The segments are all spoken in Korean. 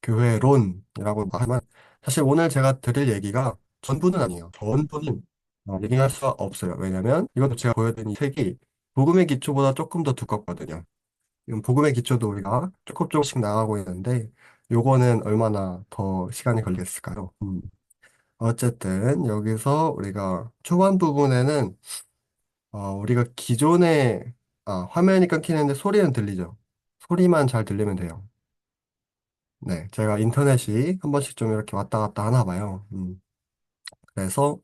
교회론이라고 하면 사실 오늘 제가 드릴 얘기가 전부는 아니에요. 전부는 얘기할 수가 없어요. 왜냐면 이것도 제가 보여드린 이 책이 복음의 기초보다 조금 더 두껍거든요. 지금 복음의 기초도 우리가 조금 조금씩 나가고 있는데 요거는 얼마나 더 시간이 걸렸을까요? 어쨌든 여기서 우리가 초반 부분에는 우리가 기존에 화면이 끊기는데 소리는 들리죠? 소리만 잘 들리면 돼요. 네, 제가 인터넷이 한 번씩 좀 이렇게 왔다 갔다 하나 봐요. 그래서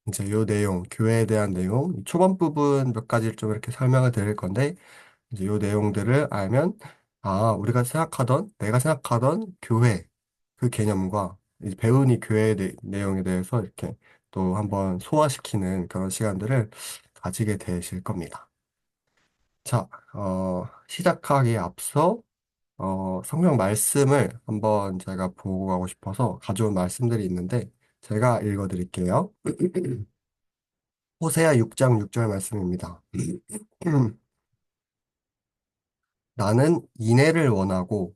이제 요 내용, 교회에 대한 내용, 초반 부분 몇 가지를 좀 이렇게 설명을 드릴 건데, 이제 요 내용들을 알면, 내가 생각하던 교회, 그 개념과 이제 배운 이 교회의 내용에 대해서 이렇게 또 한번 소화시키는 그런 시간들을 가지게 되실 겁니다. 자, 시작하기에 앞서 성경 말씀을 한번 제가 보고 가고 싶어서 가져온 말씀들이 있는데 제가 읽어드릴게요. 호세아 6장 6절 말씀입니다. 나는 인애를 원하고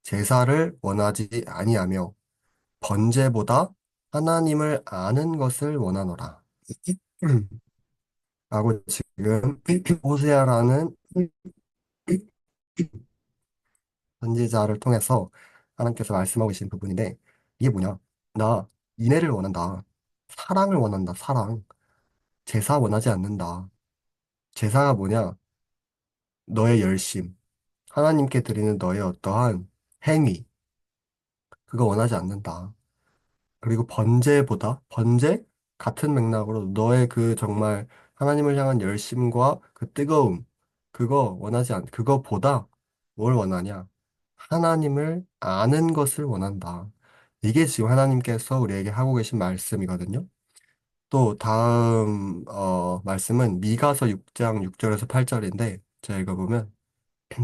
제사를 원하지 아니하며 번제보다 하나님을 아는 것을 원하노라. 라고 지금 호세아라는 선지자를 통해서 하나님께서 말씀하고 계신 부분인데 이게 뭐냐? 나 인애를 원한다. 사랑을 원한다. 사랑. 제사 원하지 않는다. 제사가 뭐냐? 너의 열심. 하나님께 드리는 너의 어떠한 행위. 그거 원하지 않는다. 그리고 번제 같은 맥락으로 너의 그 정말 하나님을 향한 열심과 그 뜨거움. 그거보다 뭘 원하냐? 하나님을 아는 것을 원한다. 이게 지금 하나님께서 우리에게 하고 계신 말씀이거든요. 또 다음 말씀은 미가서 6장 6절에서 8절인데 제가 읽어보면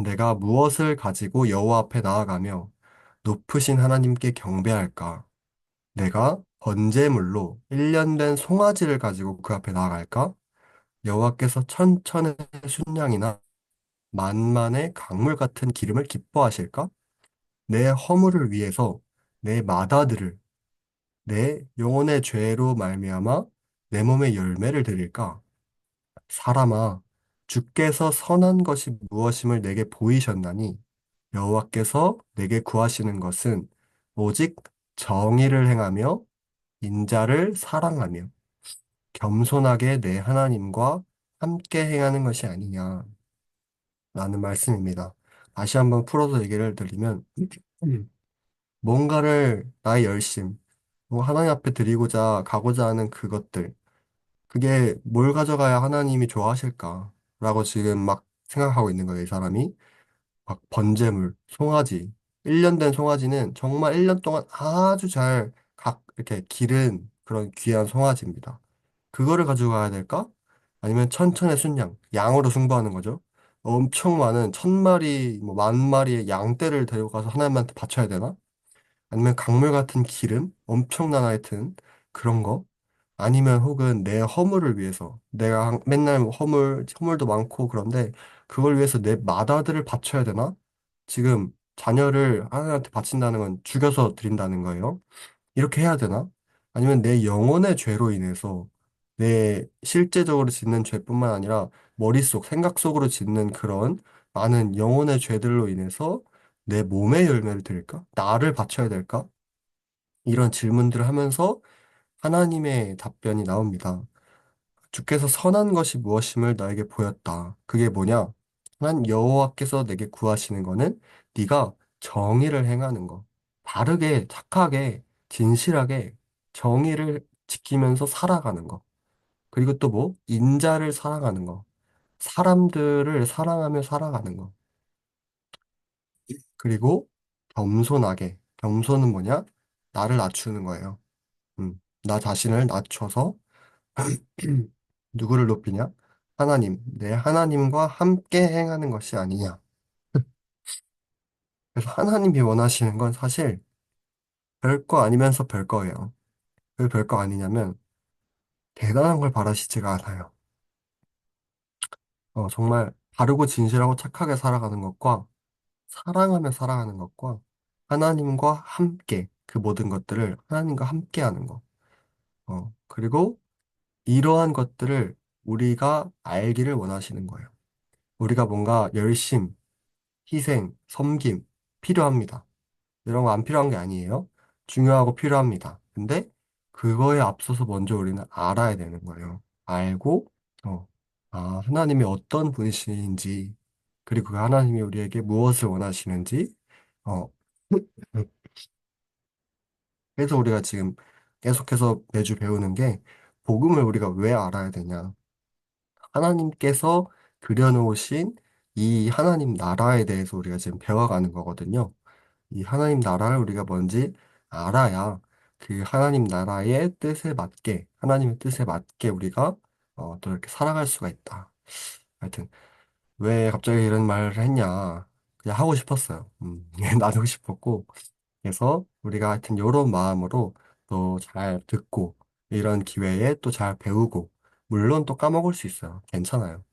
내가 무엇을 가지고 여호와 앞에 나아가며 높으신 하나님께 경배할까? 내가 번제물로 1년 된 송아지를 가지고 그 앞에 나아갈까? 여호와께서 천천의 순양이나 만만의 강물 같은 기름을 기뻐하실까? 내 허물을 위해서 내 마다들을 내 영혼의 죄로 말미암아 내 몸의 열매를 드릴까? 사람아, 주께서 선한 것이 무엇임을 내게 보이셨나니 여호와께서 내게 구하시는 것은 오직 정의를 행하며 인자를 사랑하며 겸손하게 내 하나님과 함께 행하는 것이 아니냐 라는 말씀입니다. 다시 한번 풀어서 얘기를 드리면 뭔가를 나의 열심, 뭐 하나님 앞에 드리고자 가고자 하는 그것들 그게 뭘 가져가야 하나님이 좋아하실까? 라고 지금 막 생각하고 있는 거예요, 이 사람이. 막 번제물, 송아지. 1년 된 송아지는 정말 1년 동안 아주 잘 이렇게 기른 그런 귀한 송아지입니다. 그거를 가지고 가야 될까? 아니면 천천의 순양, 양으로 승부하는 거죠. 엄청 많은 1,000마리, 뭐 10,000마리의 양떼를 데리고 가서 하나님한테 바쳐야 되나? 아니면 강물 같은 기름? 엄청난 하여튼 그런 거? 아니면 혹은 내 허물을 위해서 내가 맨날 허물도 많고 그런데 그걸 위해서 내 맏아들을 바쳐야 되나? 지금 자녀를 하나님한테 바친다는 건 죽여서 드린다는 거예요. 이렇게 해야 되나? 아니면 내 영혼의 죄로 인해서 내 실제적으로 짓는 죄뿐만 아니라 머릿속, 생각 속으로 짓는 그런 많은 영혼의 죄들로 인해서 내 몸의 열매를 드릴까? 나를 바쳐야 될까? 이런 질문들을 하면서 하나님의 답변이 나옵니다. 주께서 선한 것이 무엇임을 나에게 보였다. 그게 뭐냐? 난 여호와께서 내게 구하시는 거는 네가 정의를 행하는 거. 바르게, 착하게, 진실하게 정의를 지키면서 살아가는 거. 그리고 또 뭐? 인자를 사랑하는 거. 사람들을 사랑하며 살아가는 거. 그리고 겸손하게. 겸손은 뭐냐? 나를 낮추는 거예요. 나 자신을 낮춰서 누구를 높이냐? 하나님, 내 하나님과 함께 행하는 것이 아니냐. 그래서 하나님이 원하시는 건 사실 별거 아니면서 별거예요. 왜 별거 아니냐면 대단한 걸 바라시지가 않아요. 정말 바르고 진실하고 착하게 살아가는 것과 사랑하며 살아가는 것과 하나님과 함께 그 모든 것들을 하나님과 함께 하는 거. 그리고 이러한 것들을 우리가 알기를 원하시는 거예요. 우리가 뭔가 열심, 희생, 섬김 필요합니다. 이런 거 안 필요한 게 아니에요. 중요하고 필요합니다. 근데 그거에 앞서서 먼저 우리는 알아야 되는 거예요. 알고, 어, 하나님이 어떤 분이신지, 그리고 그 하나님이 우리에게 무엇을 원하시는지, 어, 그래서 우리가 지금 계속해서 매주 배우는 게, 복음을 우리가 왜 알아야 되냐. 하나님께서 그려놓으신 이 하나님 나라에 대해서 우리가 지금 배워가는 거거든요. 이 하나님 나라를 우리가 뭔지 알아야 그 하나님 나라의 뜻에 맞게, 하나님의 뜻에 맞게 우리가 또 이렇게 살아갈 수가 있다. 하여튼, 왜 갑자기 이런 말을 했냐. 그냥 하고 싶었어요. 나누고 싶었고. 그래서 우리가 하여튼 이런 마음으로 또 잘 듣고, 이런 기회에 또 잘 배우고, 물론 또 까먹을 수 있어요. 괜찮아요.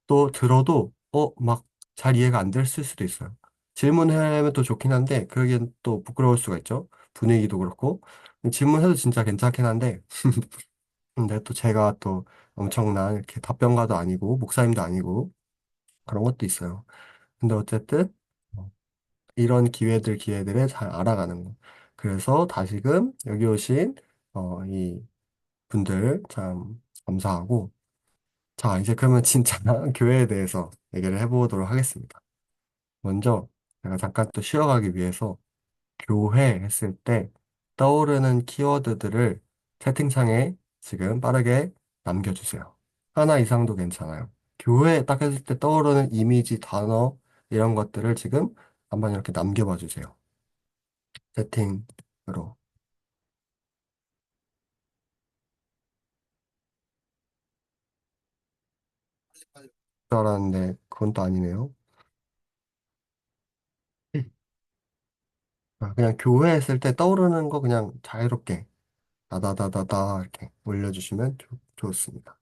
또 들어도, 막 잘 이해가 안 됐을 수도 있어요. 질문하면 또 좋긴 한데, 그러기엔 또 부끄러울 수가 있죠. 분위기도 그렇고. 질문해도 진짜 괜찮긴 한데, 근데 또 제가 또 엄청난 이렇게 답변가도 아니고, 목사님도 아니고, 그런 것도 있어요. 근데 어쨌든, 어, 이런 기회들에 잘 알아가는 거. 그래서 다시금 여기 오신, 이 분들 참 감사하고, 자, 이제 그러면 진짜 교회에 대해서 얘기를 해보도록 하겠습니다. 먼저 제가 잠깐 또 쉬어가기 위해서 교회 했을 때 떠오르는 키워드들을 채팅창에 지금 빠르게 남겨주세요. 하나 이상도 괜찮아요. 교회 딱 했을 때 떠오르는 이미지, 단어, 이런 것들을 지금 한번 이렇게 남겨봐 주세요. 채팅으로. 줄 알았는데 그건 또 아니네요. 그냥 교회 했을 때 떠오르는 거 그냥 자유롭게 다다다다다 이렇게 올려주시면 좋습니다.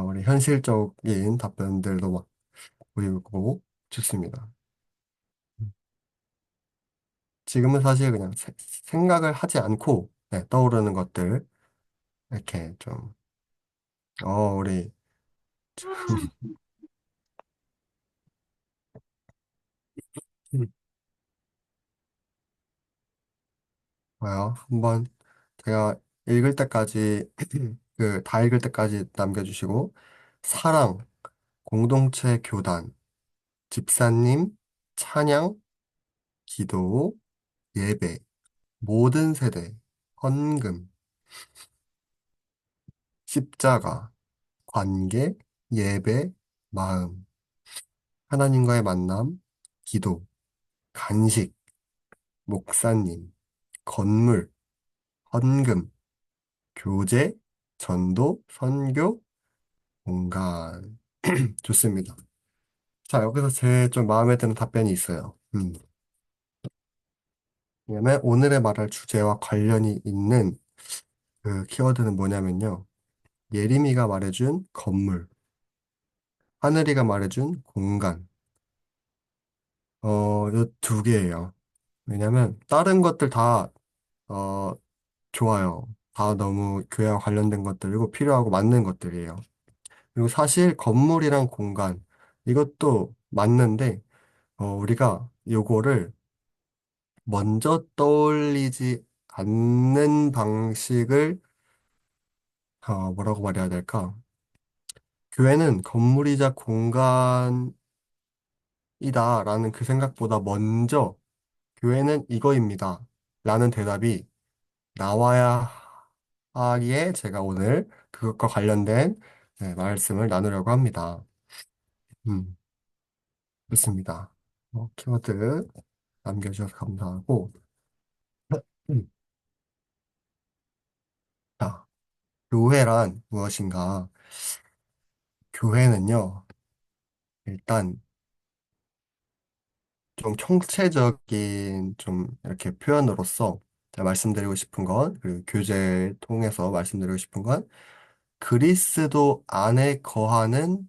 우리 현실적인 답변들도 막 보이고 좋습니다. 지금은 사실 그냥 생각을 하지 않고 네, 떠오르는 것들 이렇게 좀, 우리 뭐야 한번 제가 읽을 때까지 그 다 읽을 때까지 남겨주시고 사랑, 공동체 교단, 집사님, 찬양, 기도, 예배, 모든 세대, 헌금, 십자가, 관계, 예배, 마음, 하나님과의 만남, 기도, 간식, 목사님, 건물, 헌금, 교제, 전도, 선교, 공간. 좋습니다. 자, 여기서 제 좀 마음에 드는 답변이 있어요. 왜냐면 오늘의 말할 주제와 관련이 있는 그 키워드는 뭐냐면요. 예림이가 말해준 건물, 하늘이가 말해준 공간. 요 두 개예요. 왜냐면 다른 것들 다, 어, 좋아요. 다 너무 교회와 관련된 것들이고 필요하고 맞는 것들이에요. 그리고 사실 건물이랑 공간, 이것도 맞는데, 우리가 요거를 먼저 떠올리지 않는 방식을, 뭐라고 말해야 될까? 교회는 건물이자 공간이다라는 그 생각보다 먼저 교회는 이거입니다. 라는 대답이 나와야 하기에 제가 오늘 그것과 관련된 네, 말씀을 나누려고 합니다. 음, 좋습니다. 키워드 남겨주셔서 감사하고. 음, 자, 교회란 무엇인가? 교회는요, 일단 좀 총체적인 좀 이렇게 표현으로서 제가 말씀드리고 싶은 건, 그리고 교재 통해서 말씀드리고 싶은 건, 그리스도 안에 거하는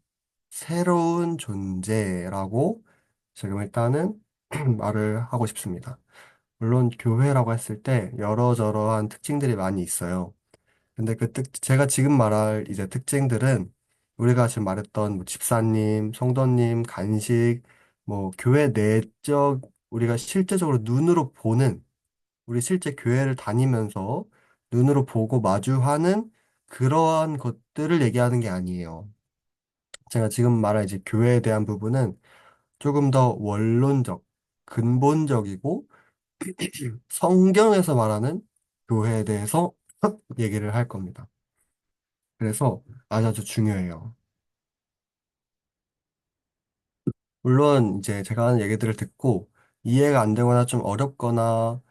새로운 존재라고 지금 일단은 말을 하고 싶습니다. 물론 교회라고 했을 때 여러저러한 특징들이 많이 있어요. 근데 제가 지금 말할 이제 특징들은 우리가 지금 말했던 뭐 집사님, 성도님, 간식, 뭐 교회 내적, 우리가 실제적으로 눈으로 보는, 우리 실제 교회를 다니면서 눈으로 보고 마주하는 그러한 것들을 얘기하는 게 아니에요. 제가 지금 말한 이제 교회에 대한 부분은 조금 더 원론적, 근본적이고 성경에서 말하는 교회에 대해서 얘기를 할 겁니다. 그래서 아주 중요해요. 물론 이제 제가 하는 얘기들을 듣고 이해가 안 되거나 좀 어렵거나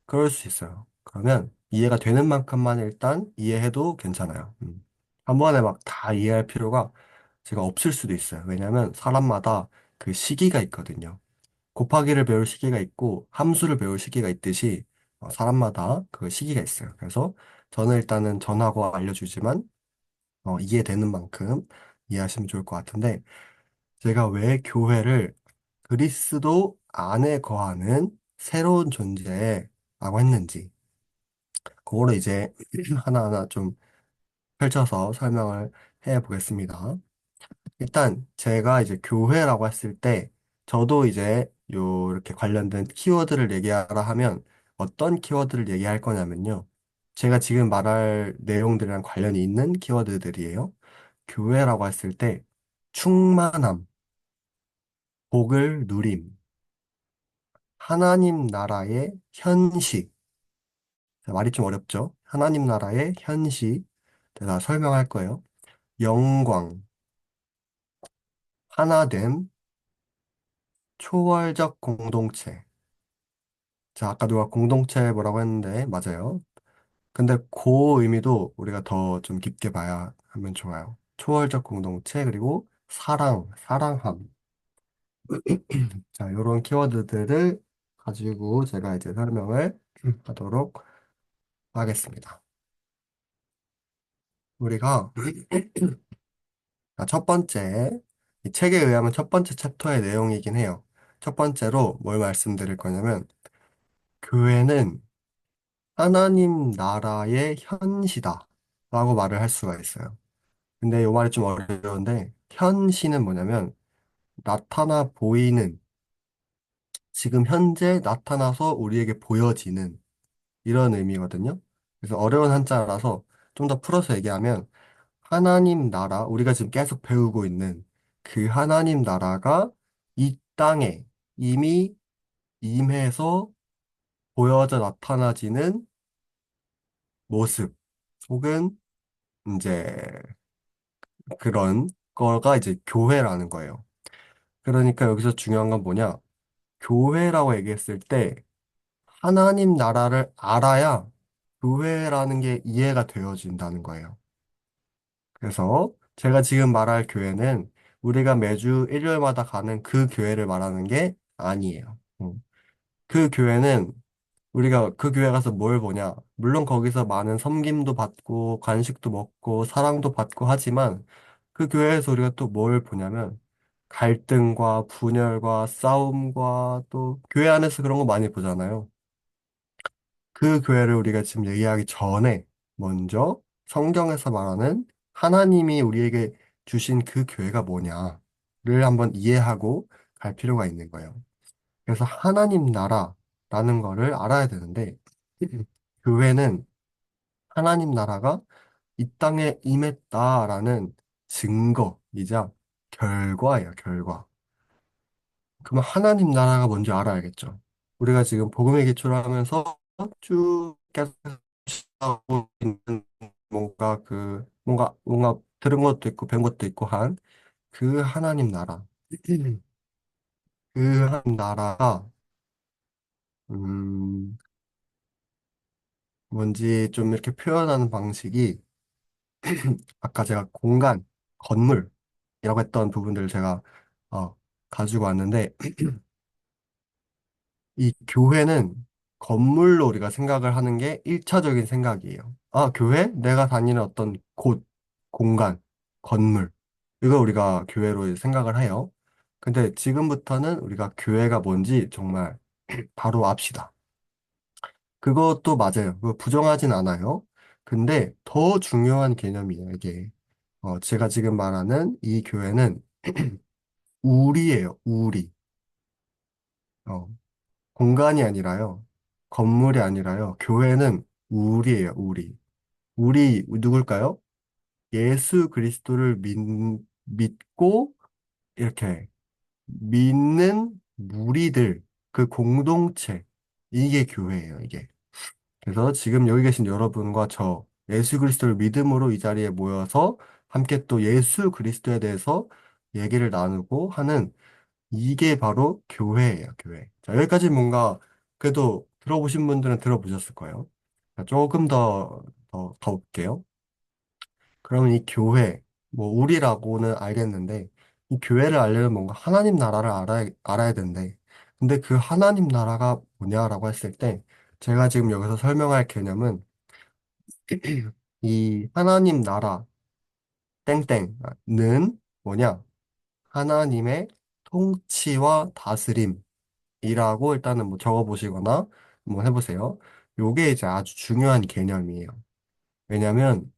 그럴 수 있어요. 그러면 이해가 되는 만큼만 일단 이해해도 괜찮아요. 한 번에 막 다 이해할 필요가 제가 없을 수도 있어요. 왜냐하면 사람마다 그 시기가 있거든요. 곱하기를 배울 시기가 있고 함수를 배울 시기가 있듯이 사람마다 그 시기가 있어요. 그래서 저는 일단은 전하고 알려주지만 이해되는 만큼 이해하시면 좋을 것 같은데 제가 왜 교회를 그리스도 안에 거하는 새로운 존재라고 했는지 그거를 이제 하나하나 좀 펼쳐서 설명을 해 보겠습니다. 일단 제가 이제 교회라고 했을 때 저도 이제 요 이렇게 관련된 키워드를 얘기하라 하면 어떤 키워드를 얘기할 거냐면요. 제가 지금 말할 내용들이랑 관련이 있는 키워드들이에요. 교회라고 했을 때 충만함, 복을 누림, 하나님 나라의 현실. 말이 좀 어렵죠? 하나님 나라의 현실. 제가 설명할 거예요. 영광, 하나됨, 초월적 공동체. 자, 아까 누가 공동체 뭐라고 했는데, 맞아요. 근데 그 의미도 우리가 더 좀 깊게 봐야 하면 좋아요. 초월적 공동체, 그리고 사랑, 사랑함. 자, 이런 키워드들을 가지고 제가 이제 설명을 하도록 하겠습니다. 우리가 첫 번째, 이 책에 의하면 첫 번째 챕터의 내용이긴 해요. 첫 번째로 뭘 말씀드릴 거냐면, 교회는 하나님 나라의 현시다. 라고 말을 할 수가 있어요. 근데 이 말이 좀 어려운데, 현시는 뭐냐면, 나타나 보이는, 지금 현재 나타나서 우리에게 보여지는 이런 의미거든요. 그래서 어려운 한자라서 좀 더 풀어서 얘기하면, 하나님 나라, 우리가 지금 계속 배우고 있는 그 하나님 나라가 이 땅에 이미 임해서 보여져 나타나지는 모습, 혹은 이제 그런 거가 이제 교회라는 거예요. 그러니까 여기서 중요한 건 뭐냐? 교회라고 얘기했을 때 하나님 나라를 알아야 교회라는 게 이해가 되어진다는 거예요. 그래서 제가 지금 말할 교회는 우리가 매주 일요일마다 가는 그 교회를 말하는 게 아니에요. 그 교회는 우리가 그 교회 가서 뭘 보냐? 물론 거기서 많은 섬김도 받고 간식도 먹고 사랑도 받고 하지만 그 교회에서 우리가 또 뭘 보냐면 갈등과 분열과 싸움과 또 교회 안에서 그런 거 많이 보잖아요. 그 교회를 우리가 지금 얘기하기 전에 먼저 성경에서 말하는 하나님이 우리에게 주신 그 교회가 뭐냐를 한번 이해하고 갈 필요가 있는 거예요. 그래서 하나님 나라라는 거를 알아야 되는데 교회는 하나님 나라가 이 땅에 임했다라는 증거이자 결과예요, 결과. 그러면 하나님 나라가 뭔지 알아야겠죠. 우리가 지금 복음의 기초를 하면서 쭉 계속 하고 있는 뭔가 들은 것도 있고 뵌 것도 있고 한 그 하나님 나라. 그 하나님 나라가 음, 뭔지 좀 이렇게 표현하는 방식이 아까 제가 공간, 건물이라고 했던 부분들을 제가 어, 가지고 왔는데 이 교회는 건물로 우리가 생각을 하는 게 1차적인 생각이에요. 아, 교회? 내가 다니는 어떤 곳, 공간, 건물. 이걸 우리가 교회로 생각을 해요. 근데 지금부터는 우리가 교회가 뭔지 정말 바로 압시다. 그것도 맞아요. 그거 부정하진 않아요. 근데 더 중요한 개념이에요, 이게. 제가 지금 말하는 이 교회는 우리예요, 우리. 어, 공간이 아니라요. 건물이 아니라요. 교회는 우리예요, 우리. 우리 누굴까요? 예수 그리스도를 믿고 이렇게 믿는 무리들, 그 공동체, 이게 교회예요, 이게. 그래서 지금 여기 계신 여러분과 저, 예수 그리스도를 믿음으로 이 자리에 모여서 함께 또 예수 그리스도에 대해서 얘기를 나누고 하는 이게 바로 교회예요, 교회. 자, 여기까지 뭔가 그래도 들어보신 분들은 들어보셨을 거예요. 자, 조금 더 가볼게요. 그러면 이 교회, 뭐, 우리라고는 알겠는데, 이 교회를 알려면 뭔가 하나님 나라를 알아야 된대. 근데 그 하나님 나라가 뭐냐라고 했을 때, 제가 지금 여기서 설명할 개념은, 이 하나님 나라, 땡땡는 뭐냐? 하나님의 통치와 다스림이라고 일단은 뭐 적어보시거나 한번 해보세요. 요게 이제 아주 중요한 개념이에요. 왜냐면,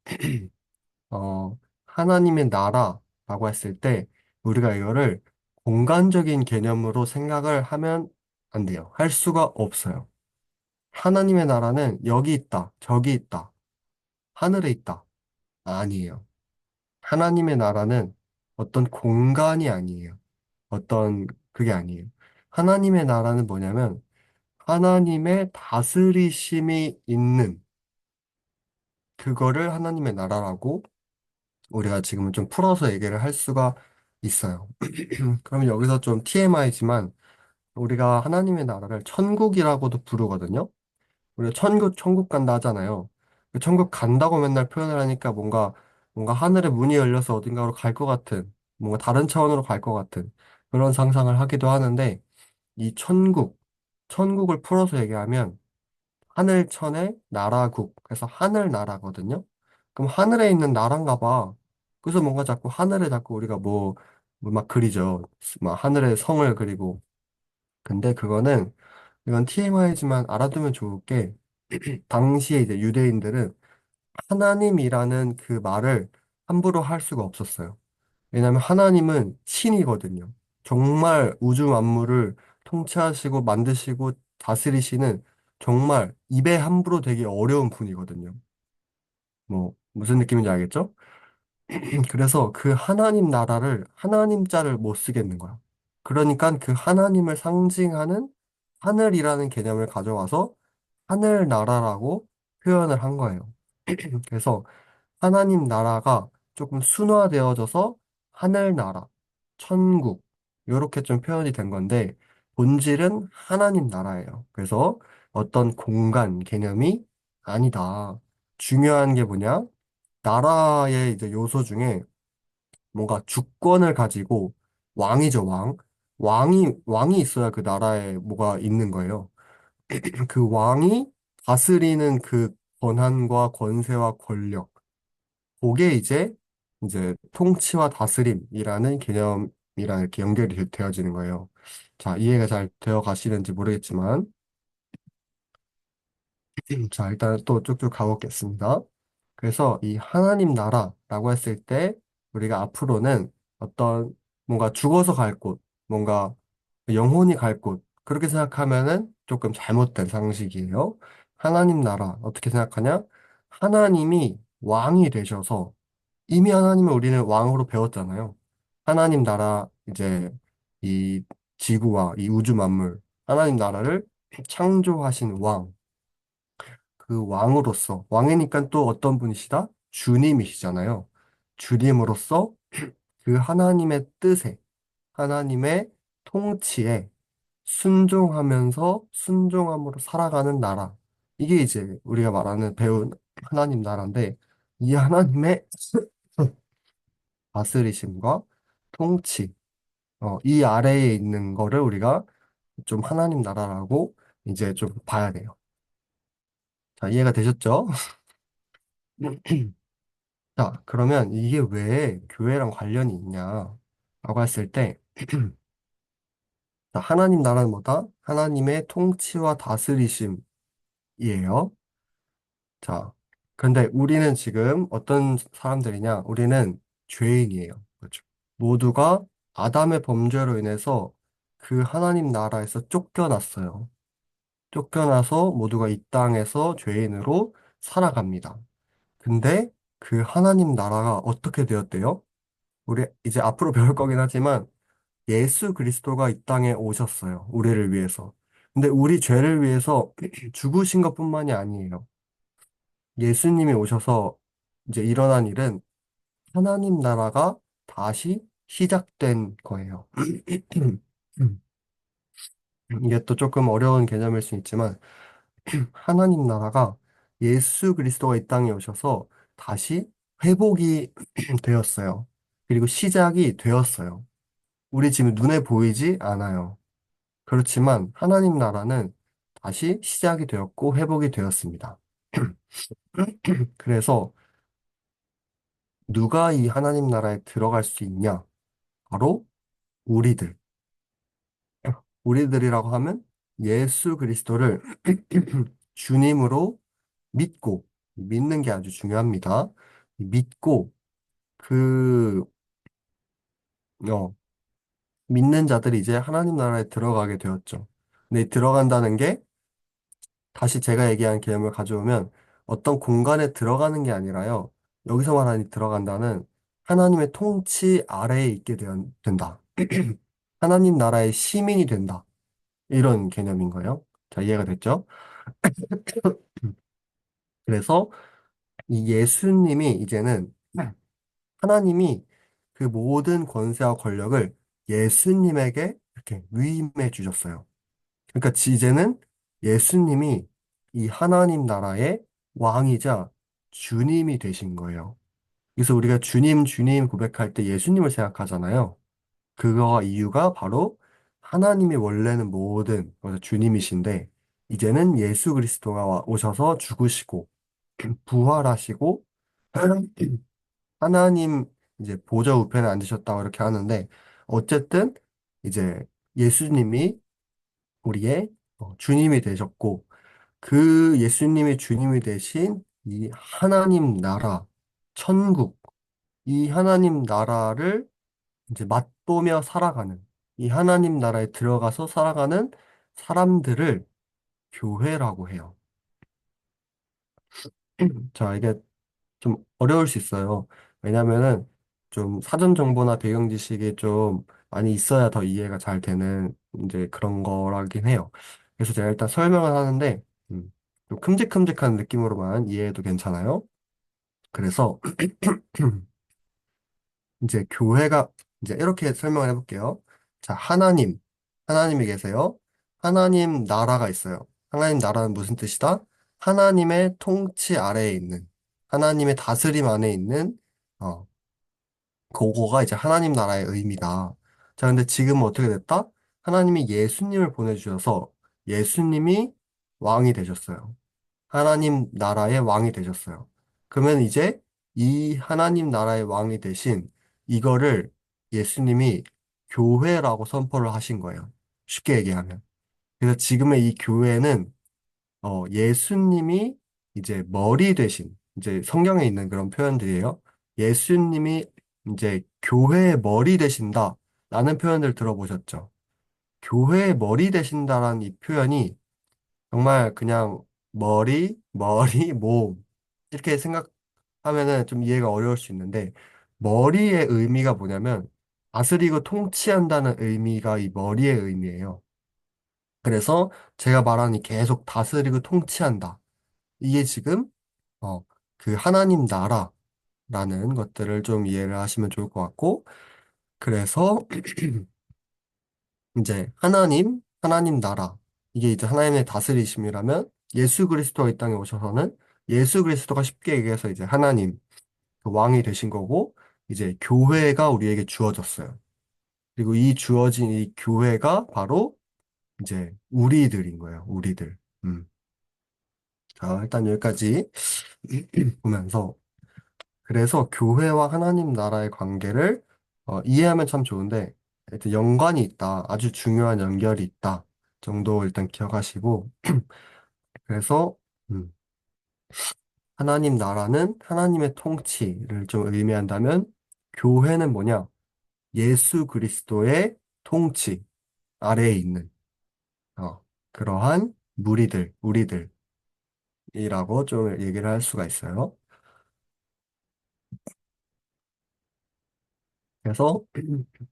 하나님의 나라라고 했을 때 우리가 이거를 공간적인 개념으로 생각을 하면 안 돼요. 할 수가 없어요. 하나님의 나라는 여기 있다, 저기 있다, 하늘에 있다. 아니에요. 하나님의 나라는 어떤 공간이 아니에요. 어떤 그게 아니에요. 하나님의 나라는 뭐냐면 하나님의 다스리심이 있는 그거를 하나님의 나라라고 우리가 지금은 좀 풀어서 얘기를 할 수가 있어요. 그럼 여기서 좀 TMI지만 우리가 하나님의 나라를 천국이라고도 부르거든요. 우리가 천국 간다 하잖아요. 그 천국 간다고 맨날 표현을 하니까 뭔가 하늘의 문이 열려서 어딘가로 갈 것 같은, 뭔가 다른 차원으로 갈 것 같은 그런 상상을 하기도 하는데 이 천국을 풀어서 얘기하면 하늘천의 나라국, 그래서 하늘나라거든요. 그럼 하늘에 있는 나라인가 봐. 그래서 뭔가 자꾸 하늘에 자꾸 우리가 뭐 막 그리죠. 막 하늘의 성을 그리고. 근데 이건 TMI지만 알아두면 좋을 게, 당시에 이제 유대인들은 하나님이라는 그 말을 함부로 할 수가 없었어요. 왜냐하면 하나님은 신이거든요. 정말 우주 만물을 통치하시고 만드시고 다스리시는 정말 입에 함부로 되기 어려운 분이거든요. 뭐 무슨 느낌인지 알겠죠? 그래서 그 하나님 나라를 하나님 자를 못 쓰겠는 거야. 그러니까 그 하나님을 상징하는 하늘이라는 개념을 가져와서 하늘 나라라고 표현을 한 거예요. 그래서 하나님 나라가 조금 순화되어져서 하늘나라, 천국, 이렇게 좀 표현이 된 건데, 본질은 하나님 나라예요. 그래서 어떤 공간 개념이 아니다. 중요한 게 뭐냐? 나라의 이제 요소 중에 뭔가 주권을 가지고 왕이죠, 왕. 왕이 있어야 그 나라에 뭐가 있는 거예요. 그 왕이 다스리는 그 권한과 권세와 권력. 그게 이제 통치와 다스림이라는 개념이랑 이렇게 연결이 되어지는 거예요. 자, 이해가 잘 되어 가시는지 모르겠지만, 자, 일단 또 쭉쭉 가보겠습니다. 그래서 이 하나님 나라라고 했을 때, 우리가 앞으로는 어떤 뭔가 죽어서 갈 곳, 뭔가 영혼이 갈 곳, 그렇게 생각하면은 조금 잘못된 상식이에요. 하나님 나라, 어떻게 생각하냐? 하나님이 왕이 되셔서 이미 하나님은 우리는 왕으로 배웠잖아요. 하나님 나라, 이제 이 지구와 이 우주 만물, 하나님 나라를 창조하신 왕, 그 왕으로서, 왕이니까 또 어떤 분이시다? 주님이시잖아요. 주님으로서 그 하나님의 뜻에, 하나님의 통치에 순종하면서 순종함으로 살아가는 나라. 이게 이제 우리가 말하는 배운 하나님 나라인데, 이 하나님의 다스리심과 통치, 이 아래에 있는 거를 우리가 좀 하나님 나라라고 이제 좀 봐야 돼요. 자, 이해가 되셨죠? 자, 그러면 이게 왜 교회랑 관련이 있냐라고 했을 때, 자, 하나님 나라는 뭐다? 하나님의 통치와 다스리심이에요. 자, 그런데 우리는 지금 어떤 사람들이냐? 우리는 죄인이에요. 그렇죠? 모두가 아담의 범죄로 인해서 그 하나님 나라에서 쫓겨났어요. 쫓겨나서 모두가 이 땅에서 죄인으로 살아갑니다. 근데 그 하나님 나라가 어떻게 되었대요? 우리 이제 앞으로 배울 거긴 하지만 예수 그리스도가 이 땅에 오셨어요. 우리를 위해서. 근데 우리 죄를 위해서 죽으신 것뿐만이 아니에요. 예수님이 오셔서 이제 일어난 일은 하나님 나라가 다시 시작된 거예요. 이게 또 조금 어려운 개념일 수 있지만 하나님 나라가 예수 그리스도가 이 땅에 오셔서 다시 회복이 되었어요. 그리고 시작이 되었어요. 우리 지금 눈에 보이지 않아요. 그렇지만 하나님 나라는 다시 시작이 되었고 회복이 되었습니다. 그래서 누가 이 하나님 나라에 들어갈 수 있냐? 바로 우리들. 우리들이라고 하면 예수 그리스도를 주님으로 믿는 게 아주 중요합니다. 믿고 그 어, 믿는 자들이 이제 하나님 나라에 들어가게 되었죠. 근데 이 들어간다는 게 다시 제가 얘기한 개념을 가져오면 어떤 공간에 들어가는 게 아니라요. 여기서 말하는 들어간다는 하나님의 통치 아래에 있게 된다. 하나님 나라의 시민이 된다. 이런 개념인 거예요. 자, 이해가 됐죠? 그래서 이 예수님이 이제는 하나님이 그 모든 권세와 권력을 예수님에게 이렇게 위임해 주셨어요. 그러니까 이제는 예수님이 이 하나님 나라의 왕이자 주님이 되신 거예요. 그래서 우리가 주님, 주님 고백할 때 예수님을 생각하잖아요. 그거와 이유가 바로 하나님이 원래는 모든 그래서 주님이신데 이제는 예수 그리스도가 오셔서 죽으시고 부활하시고 하나님 이제 보좌 우편에 앉으셨다고 이렇게 하는데 어쨌든 이제 예수님이 우리의 주님이 되셨고 그 예수님이 주님이 되신 이 하나님 나라, 천국, 이 하나님 나라를 이제 맛보며 살아가는, 이 하나님 나라에 들어가서 살아가는 사람들을 교회라고 해요. 자, 이게 좀 어려울 수 있어요. 왜냐면은 좀 사전 정보나 배경 지식이 좀 많이 있어야 더 이해가 잘 되는 이제 그런 거라긴 해요. 그래서 제가 일단 설명을 하는데, 좀 큼직큼직한 느낌으로만 이해해도 괜찮아요. 그래서 이제 교회가 이제 이렇게 설명을 해볼게요. 자, 하나님이 계세요. 하나님 나라가 있어요. 하나님 나라는 무슨 뜻이다? 하나님의 통치 아래에 있는, 하나님의 다스림 안에 있는, 어, 그거가 이제 하나님 나라의 의미다. 자, 근데 지금은 어떻게 됐다? 하나님이 예수님을 보내주셔서 예수님이 왕이 되셨어요. 하나님 나라의 왕이 되셨어요. 그러면 이제 이 하나님 나라의 왕이 되신 이거를 예수님이 교회라고 선포를 하신 거예요. 쉽게 얘기하면. 그래서 지금의 이 교회는 예수님이 이제 머리 되신 이제 성경에 있는 그런 표현들이에요. 예수님이 이제 교회의 머리 되신다라는 표현을 들어보셨죠? 교회의 머리 되신다라는 이 표현이 정말 그냥 머리, 몸. 이렇게 생각하면은 좀 이해가 어려울 수 있는데, 머리의 의미가 뭐냐면, 다스리고 통치한다는 의미가 이 머리의 의미예요. 그래서 제가 말하는 이 계속 다스리고 통치한다. 이게 지금, 어, 그 하나님 나라라는 것들을 좀 이해를 하시면 좋을 것 같고, 그래서 이제 하나님 나라. 이게 이제 하나님의 다스리심이라면 예수 그리스도가 이 땅에 오셔서는 예수 그리스도가 쉽게 얘기해서 이제 하나님, 그 왕이 되신 거고, 이제 교회가 우리에게 주어졌어요. 그리고 이 주어진 이 교회가 바로 이제 우리들인 거예요. 우리들. 자, 일단 여기까지 보면서 그래서 교회와 하나님 나라의 관계를 이해하면 참 좋은데 하여튼 연관이 있다. 아주 중요한 연결이 있다. 정도 일단 기억하시고. 그래서, 음, 하나님 나라는 하나님의 통치를 좀 의미한다면, 교회는 뭐냐? 예수 그리스도의 통치 아래에 있는, 그러한 무리들, 우리들이라고 좀 얘기를 할 수가 있어요. 그래서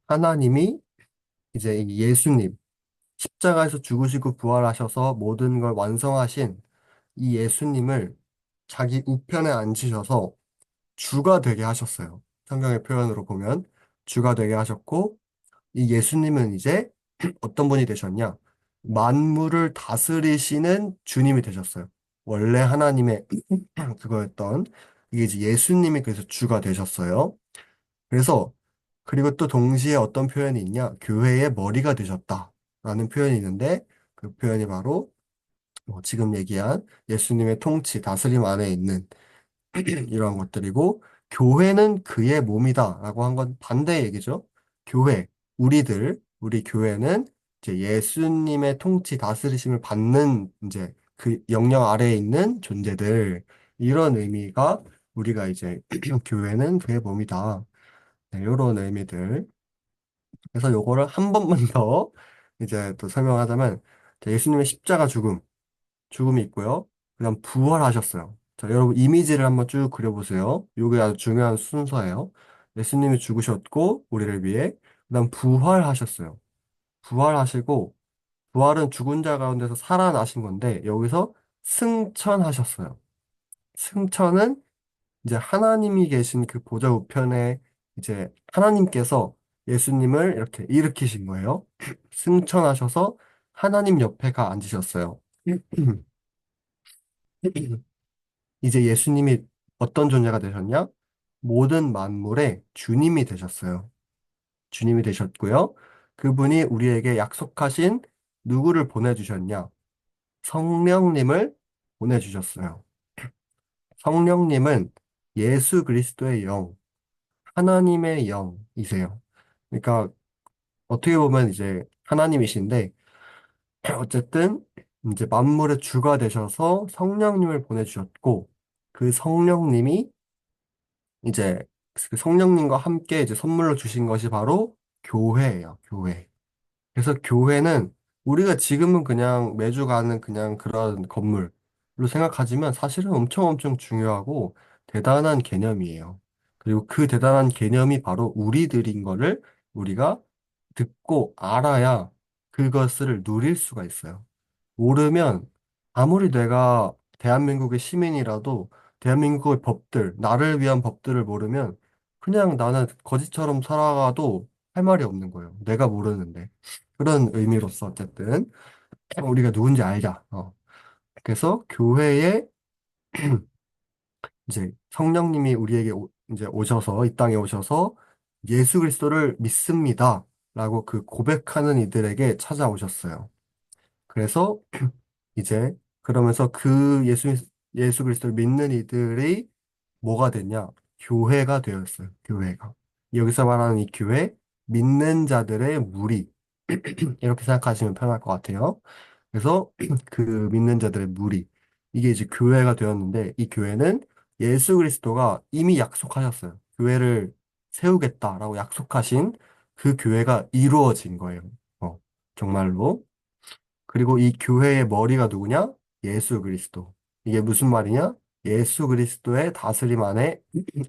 하나님이 이제 이 예수님, 십자가에서 죽으시고 부활하셔서 모든 걸 완성하신 이 예수님을 자기 우편에 앉히셔서 주가 되게 하셨어요. 성경의 표현으로 보면 주가 되게 하셨고, 이 예수님은 이제 어떤 분이 되셨냐? 만물을 다스리시는 주님이 되셨어요. 원래 하나님의 그거였던 이게 이제 예수님이 그래서 주가 되셨어요. 그래서 그리고 또 동시에 어떤 표현이 있냐? 교회의 머리가 되셨다라는 표현이 있는데 그 표현이 바로 지금 얘기한 예수님의 통치, 다스림 안에 있는 이런 것들이고, 교회는 그의 몸이다라고 한 건 반대 얘기죠. 교회, 우리 교회는 이제 예수님의 통치, 다스리심을 받는 이제 그 영역 아래에 있는 존재들, 이런 의미가 우리가 이제 교회는 그의 몸이다. 네, 이런 의미들. 그래서 요거를 한 번만 더 이제 또 설명하자면, 자, 예수님의 십자가 죽음이 있고요. 그다음 부활하셨어요. 자, 여러분 이미지를 한번 쭉 그려보세요. 이게 아주 중요한 순서예요. 예수님이 죽으셨고 우리를 위해 그다음 부활하셨어요. 부활하시고 부활은 죽은 자 가운데서 살아나신 건데 여기서 승천하셨어요. 승천은 이제 하나님이 계신 그 보좌 우편에 이제 하나님께서 예수님을 이렇게 일으키신 거예요. 승천하셔서 하나님 옆에 가 앉으셨어요. 이제 예수님이 어떤 존재가 되셨냐? 모든 만물의 주님이 되셨어요. 주님이 되셨고요. 그분이 우리에게 약속하신 누구를 보내주셨냐? 성령님을 보내주셨어요. 성령님은 예수 그리스도의 영, 하나님의 영이세요. 그러니까 어떻게 보면 이제 하나님이신데 어쨌든 이제 만물의 주가 되셔서 성령님을 보내주셨고 그 성령님이 이제 그 성령님과 함께 이제 선물로 주신 것이 바로 교회예요, 교회. 그래서 교회는 우리가 지금은 그냥 매주 가는 그냥 그런 건물로 생각하지만 사실은 엄청 엄청 중요하고 대단한 개념이에요. 그리고 그 대단한 개념이 바로 우리들인 거를 우리가 듣고 알아야 그것을 누릴 수가 있어요. 모르면 아무리 내가 대한민국의 시민이라도 대한민국의 법들, 나를 위한 법들을 모르면 그냥 나는 거지처럼 살아가도 할 말이 없는 거예요. 내가 모르는데. 그런 의미로서 어쨌든 우리가 누군지 알자. 그래서 교회에 이제 성령님이 우리에게 이제 오셔서 이 땅에 오셔서 예수 그리스도를 믿습니다. 라고 그 고백하는 이들에게 찾아오셨어요. 그래서 이제 그러면서 그 예수 그리스도를 믿는 이들이 뭐가 됐냐? 교회가 되었어요. 교회가. 여기서 말하는 이 교회, 믿는 자들의 무리. 이렇게 생각하시면 편할 것 같아요. 그래서 그 믿는 자들의 무리. 이게 이제 교회가 되었는데 이 교회는 예수 그리스도가 이미 약속하셨어요. 교회를 세우겠다라고 약속하신 그 교회가 이루어진 거예요. 정말로. 그리고 이 교회의 머리가 누구냐? 예수 그리스도. 이게 무슨 말이냐? 예수 그리스도의 다스림 안에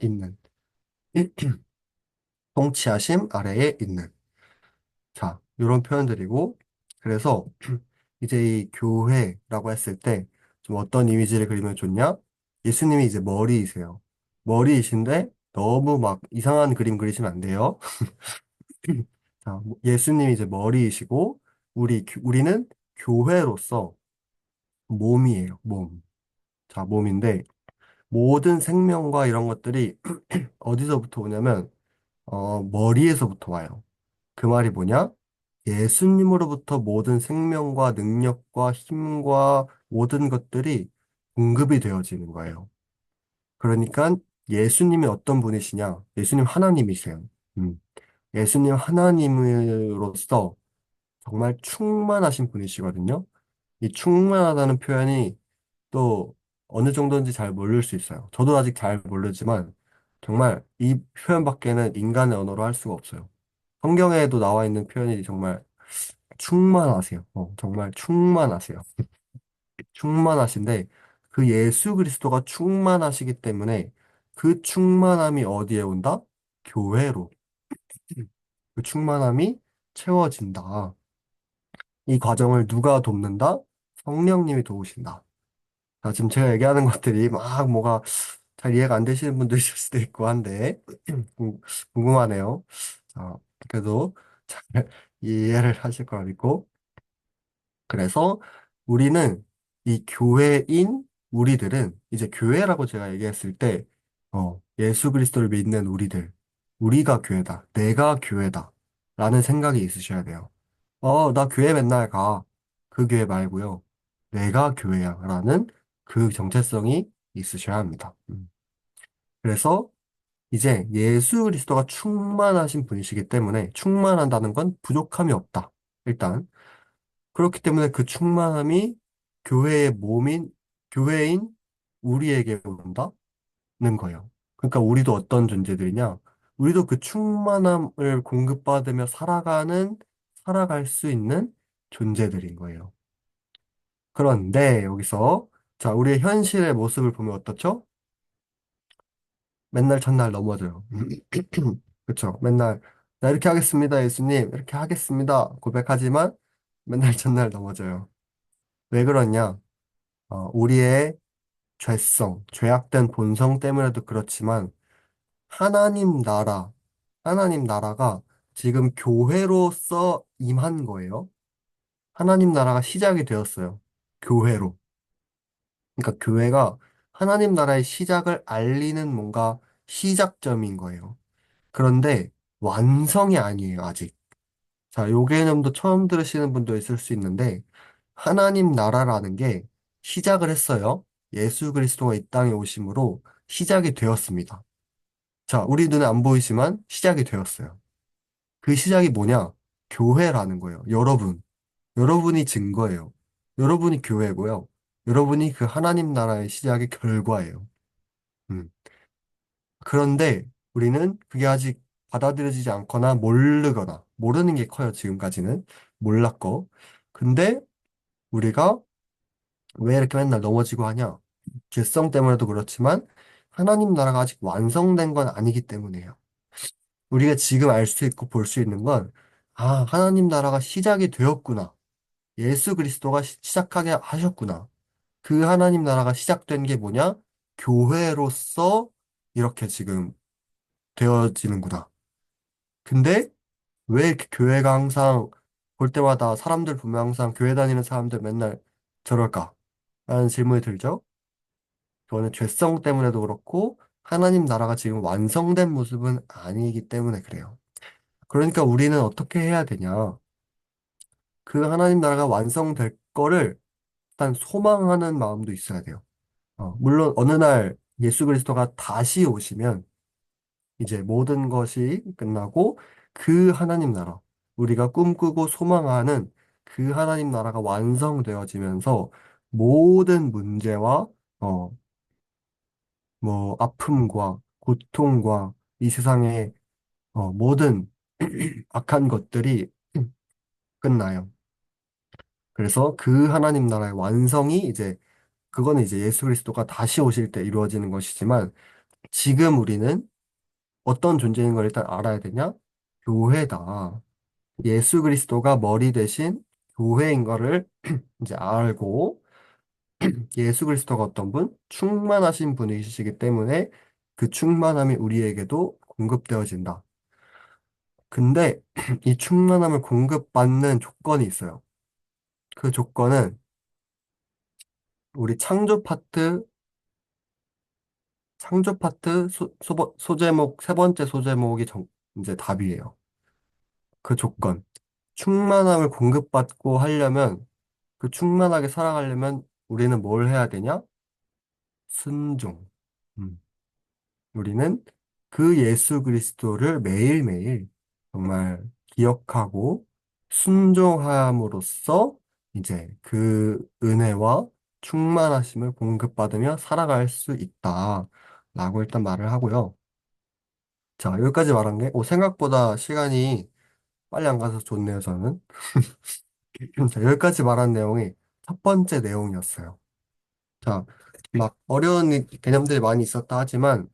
있는, 통치하심 아래에 있는. 자, 이런 표현들이고, 그래서 이제 이 교회라고 했을 때 좀 어떤 이미지를 그리면 좋냐? 예수님이 이제 머리이세요. 머리이신데 너무 막 이상한 그림 그리시면 안 돼요. 자, 예수님이 이제 머리이시고, 우리는 교회로서 몸이에요, 몸. 자, 몸인데, 모든 생명과 이런 것들이 어디서부터 오냐면, 머리에서부터 와요. 그 말이 뭐냐? 예수님으로부터 모든 생명과 능력과 힘과 모든 것들이 공급이 되어지는 거예요. 그러니까 예수님이 어떤 분이시냐? 예수님 하나님이세요. 음. 예수님 하나님으로서 정말 충만하신 분이시거든요. 이 충만하다는 표현이 또 어느 정도인지 잘 모를 수 있어요. 저도 아직 잘 모르지만 정말 이 표현밖에는 인간의 언어로 할 수가 없어요. 성경에도 나와 있는 표현이 정말 충만하세요. 정말 충만하세요. 충만하신데 그 예수 그리스도가 충만하시기 때문에 그 충만함이 어디에 온다? 교회로. 그 충만함이 채워진다. 이 과정을 누가 돕는다? 성령님이 도우신다. 자, 지금 제가 얘기하는 것들이 막 뭐가 잘 이해가 안 되시는 분도 있을 수도 있고 한데, 궁- 궁금하네요. 자, 그래도 잘 이해를 하실 거라 믿고. 그래서 우리는 이 교회인 우리들은 이제 교회라고 제가 얘기했을 때, 예수 그리스도를 믿는 우리들, 우리가 교회다. 내가 교회다. 라는 생각이 있으셔야 돼요. 나 교회 맨날 가. 그 교회 말고요. 내가 교회야. 라는 그 정체성이 있으셔야 합니다. 그래서 이제 예수 그리스도가 충만하신 분이시기 때문에 충만한다는 건 부족함이 없다. 일단. 그렇기 때문에 그 충만함이 교회의 몸인, 교회인 우리에게 온다는 거예요. 그러니까 우리도 어떤 존재들이냐? 우리도 그 충만함을 공급받으며 살아갈 수 있는 존재들인 거예요. 그런데 여기서, 자, 우리의 현실의 모습을 보면 어떻죠? 맨날 첫날 넘어져요. 그쵸? 맨날, 나 이렇게 하겠습니다, 예수님. 이렇게 하겠습니다. 고백하지만 맨날 첫날 넘어져요. 왜 그러냐? 우리의 죄악된 본성 때문에도 그렇지만, 하나님 나라, 하나님 나라가 지금 교회로서 임한 거예요. 하나님 나라가 시작이 되었어요. 교회로. 그러니까 교회가 하나님 나라의 시작을 알리는 뭔가 시작점인 거예요. 그런데 완성이 아니에요, 아직. 자, 요 개념도 처음 들으시는 분도 있을 수 있는데, 하나님 나라라는 게 시작을 했어요. 예수 그리스도가 이 땅에 오심으로 시작이 되었습니다. 자, 우리 눈에 안 보이지만 시작이 되었어요. 그 시작이 뭐냐? 교회라는 거예요. 여러분. 여러분이 증거예요. 여러분이 교회고요. 여러분이 그 하나님 나라의 시작의 결과예요. 음. 그런데 우리는 그게 아직 받아들여지지 않거나 모르거나, 모르는 게 커요, 지금까지는. 몰랐고. 근데 우리가 왜 이렇게 맨날 넘어지고 하냐? 죄성 때문에도 그렇지만, 하나님 나라가 아직 완성된 건 아니기 때문이에요. 우리가 지금 알 수 있고 볼 수 있는 건, 아, 하나님 나라가 시작이 되었구나. 예수 그리스도가 시작하게 하셨구나. 그 하나님 나라가 시작된 게 뭐냐? 교회로서 이렇게 지금 되어지는구나. 근데 왜 이렇게 교회가 항상 볼 때마다 사람들 보면 항상 교회 다니는 사람들 맨날 저럴까? 라는 질문이 들죠? 그거는 죄성 때문에도 그렇고 하나님 나라가 지금 완성된 모습은 아니기 때문에 그래요. 그러니까 우리는 어떻게 해야 되냐? 그 하나님 나라가 완성될 거를 일단 소망하는 마음도 있어야 돼요. 물론 어느 날 예수 그리스도가 다시 오시면 이제 모든 것이 끝나고 그 하나님 나라, 우리가 꿈꾸고 소망하는 그 하나님 나라가 완성되어지면서 모든 문제와 어, 뭐 아픔과 고통과 이 세상의 모든 악한 것들이 끝나요. 그래서 그 하나님 나라의 완성이 이제 그거는 이제 예수 그리스도가 다시 오실 때 이루어지는 것이지만 지금 우리는 어떤 존재인 걸 일단 알아야 되냐? 교회다. 예수 그리스도가 머리 대신 교회인 거를 이제 알고 예수 그리스도가 어떤 분? 충만하신 분이시기 때문에 그 충만함이 우리에게도 공급되어진다. 근데 이 충만함을 공급받는 조건이 있어요. 그 조건은 우리 창조 파트 소제목, 세 번째 소제목이 이제 답이에요. 그 조건. 충만함을 공급받고 하려면, 그 충만하게 살아가려면 우리는 뭘 해야 되냐? 순종. 음. 우리는 그 예수 그리스도를 매일매일, 정말 기억하고 순종함으로써 이제 그 은혜와 충만하심을 공급받으며 살아갈 수 있다라고 일단 말을 하고요. 자, 여기까지 말한 게, 생각보다 시간이 빨리 안 가서 좋네요, 저는. 자, 여기까지 말한 내용이 첫 번째 내용이었어요. 자, 막 어려운 개념들이 많이 있었다 하지만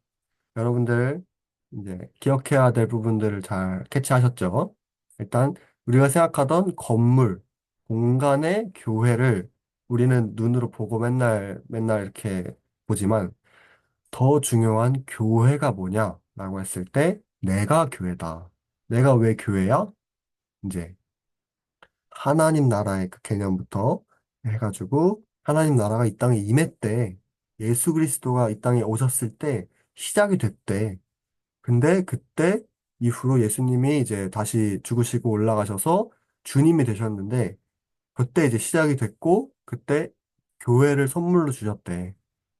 여러분들 이제 기억해야 될 부분들을 잘 캐치하셨죠? 일단 우리가 생각하던 건물, 공간의 교회를 우리는 눈으로 보고 맨날 맨날 이렇게 보지만 더 중요한 교회가 뭐냐라고 했을 때 내가 교회다. 내가 왜 교회야? 이제 하나님 나라의 그 개념부터 해가지고 하나님 나라가 이 땅에 임했대. 예수 그리스도가 이 땅에 오셨을 때 시작이 됐대. 근데 그때 이후로 예수님이 이제 다시 죽으시고 올라가셔서 주님이 되셨는데 그때 이제 시작이 됐고 그때 교회를 선물로 주셨대.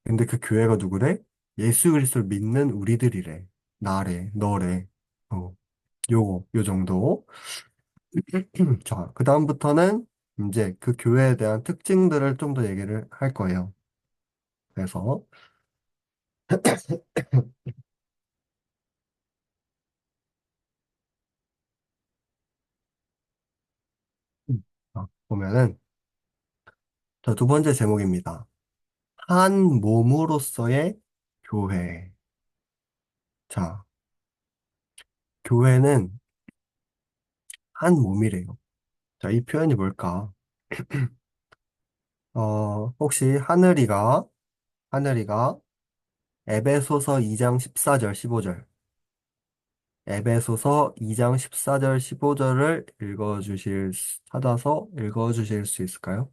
근데 그 교회가 누구래? 예수 그리스도를 믿는 우리들이래. 나래, 너래. 어, 요 정도. 자, 그다음부터는 이제 그 교회에 대한 특징들을 좀 더 얘기를 할 거예요. 그래서, 보면은, 자, 두 번째 제목입니다. 한 몸으로서의 교회. 자, 교회는 한 몸이래요. 자, 이 표현이 뭘까? 혹시 하늘이가 에베소서 2장 14절, 15절, 에베소서 2장 14절, 15절을 찾아서 읽어주실 수 있을까요?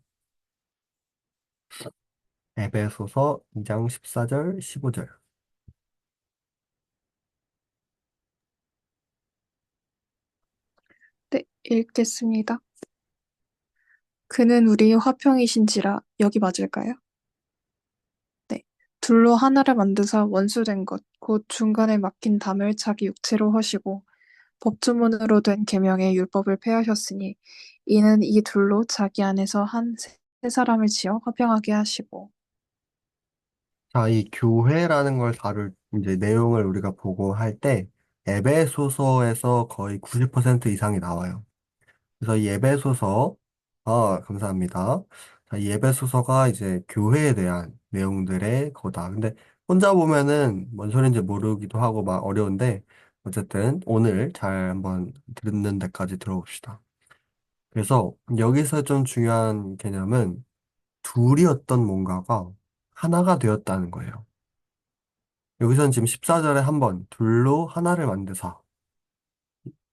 에베소서 2장 14절, 15절. 네, 읽겠습니다. 그는 우리 화평이신지라 여기 맞을까요? 네. 둘로 하나를 만드사 원수된 것, 곧 중간에 막힌 담을 자기 육체로 허시고 법조문으로 된 계명의 율법을 폐하셨으니 이는 이 둘로 자기 안에서 새 사람을 지어 화평하게 하시고. 자, 이 교회라는 걸 다룰 이제 내용을 우리가 보고 할 때 에베소서에서 거의 90% 이상이 나와요. 그래서 이 에베소서, 감사합니다. 자, 이 에베소서가 이제 교회에 대한 내용들의 거다. 근데 혼자 보면은 뭔 소린지 모르기도 하고 막 어려운데 어쨌든 오늘 잘 한번 듣는 데까지 들어봅시다. 그래서 여기서 좀 중요한 개념은 둘이었던 뭔가가 하나가 되었다는 거예요. 여기서는 지금 14절에 한 번, 둘로 하나를 만드사.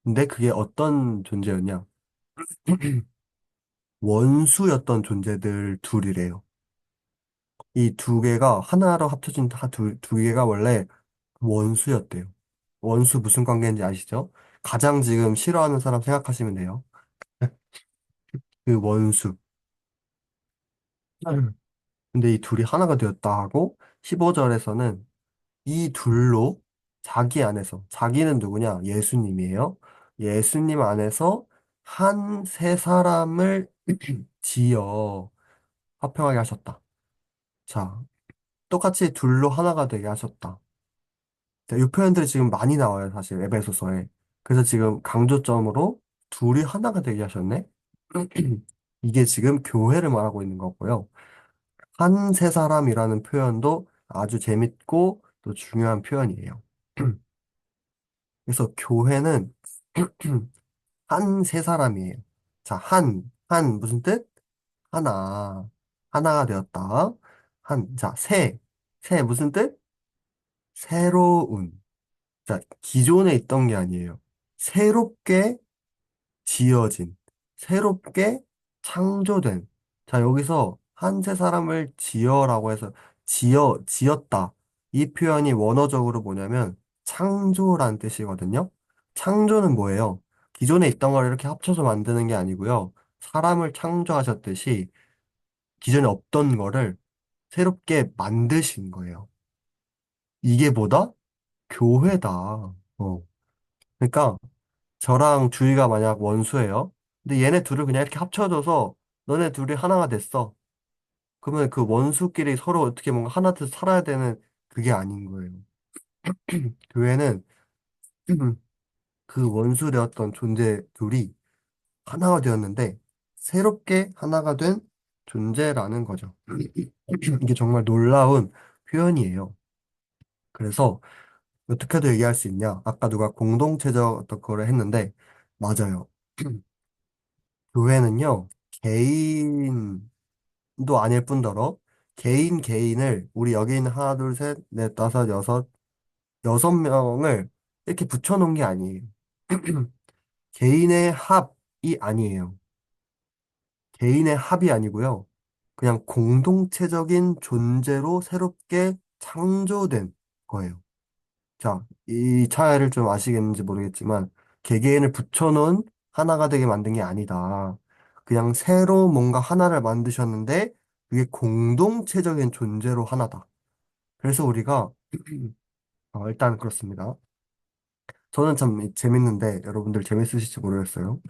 근데 그게 어떤 존재였냐? 원수였던 존재들 둘이래요. 이 두 개가 하나로 합쳐진 두 개가 원래 원수였대요. 원수 무슨 관계인지 아시죠? 가장 지금 싫어하는 사람 생각하시면 돼요. 그 원수. 근데 이 둘이 하나가 되었다 하고 15절에서는 이 둘로 자기 안에서 자기는 누구냐? 예수님이에요. 예수님 안에서 한 세 사람을 지어 화평하게 하셨다. 자, 똑같이 둘로 하나가 되게 하셨다. 자, 이 표현들이 지금 많이 나와요, 사실 에베소서에. 그래서 지금 강조점으로 둘이 하나가 되게 하셨네. 이게 지금 교회를 말하고 있는 거고요. 한 세 사람이라는 표현도 아주 재밌고 또 중요한 표현이에요. 그래서 교회는 한 세 사람이에요. 자, 무슨 뜻? 하나, 하나가 되었다. 새 무슨 뜻? 새로운. 자, 기존에 있던 게 아니에요. 새롭게 지어진, 새롭게 창조된. 자, 여기서 한 세 사람을 지어라고 해서 지었다. 이 표현이 원어적으로 뭐냐면 창조란 뜻이거든요. 창조는 뭐예요? 기존에 있던 걸 이렇게 합쳐서 만드는 게 아니고요. 사람을 창조하셨듯이 기존에 없던 거를 새롭게 만드신 거예요. 이게 뭐다? 교회다. 그러니까 저랑 주희가 만약 원수예요. 근데 얘네 둘을 그냥 이렇게 합쳐줘서 너네 둘이 하나가 됐어. 그러면 그 원수끼리 서로 어떻게 뭔가 하나 돼서 살아야 되는 그게 아닌 거예요. 교회는 그 원수 되었던 존재 둘이 하나가 되었는데 새롭게 하나가 된 존재라는 거죠. 이게 정말 놀라운 표현이에요. 그래서 어떻게도 얘기할 수 있냐? 아까 누가 공동체적 어떤 거를 했는데 맞아요. 교회는요, 개인도 아닐 뿐더러 개인을 우리 여기 있는 하나, 둘, 셋, 넷, 다섯, 여섯 명을 이렇게 붙여놓은 게 아니에요. 개인의 합이 아니에요. 개인의 합이 아니고요. 그냥 공동체적인 존재로 새롭게 창조된 거예요. 자, 이 차이를 좀 아시겠는지 모르겠지만, 개개인을 붙여놓은 하나가 되게 만든 게 아니다. 그냥 새로 뭔가 하나를 만드셨는데, 그게 공동체적인 존재로 하나다. 그래서 우리가, 일단 그렇습니다. 저는 참 재밌는데, 여러분들 재밌으실지 모르겠어요.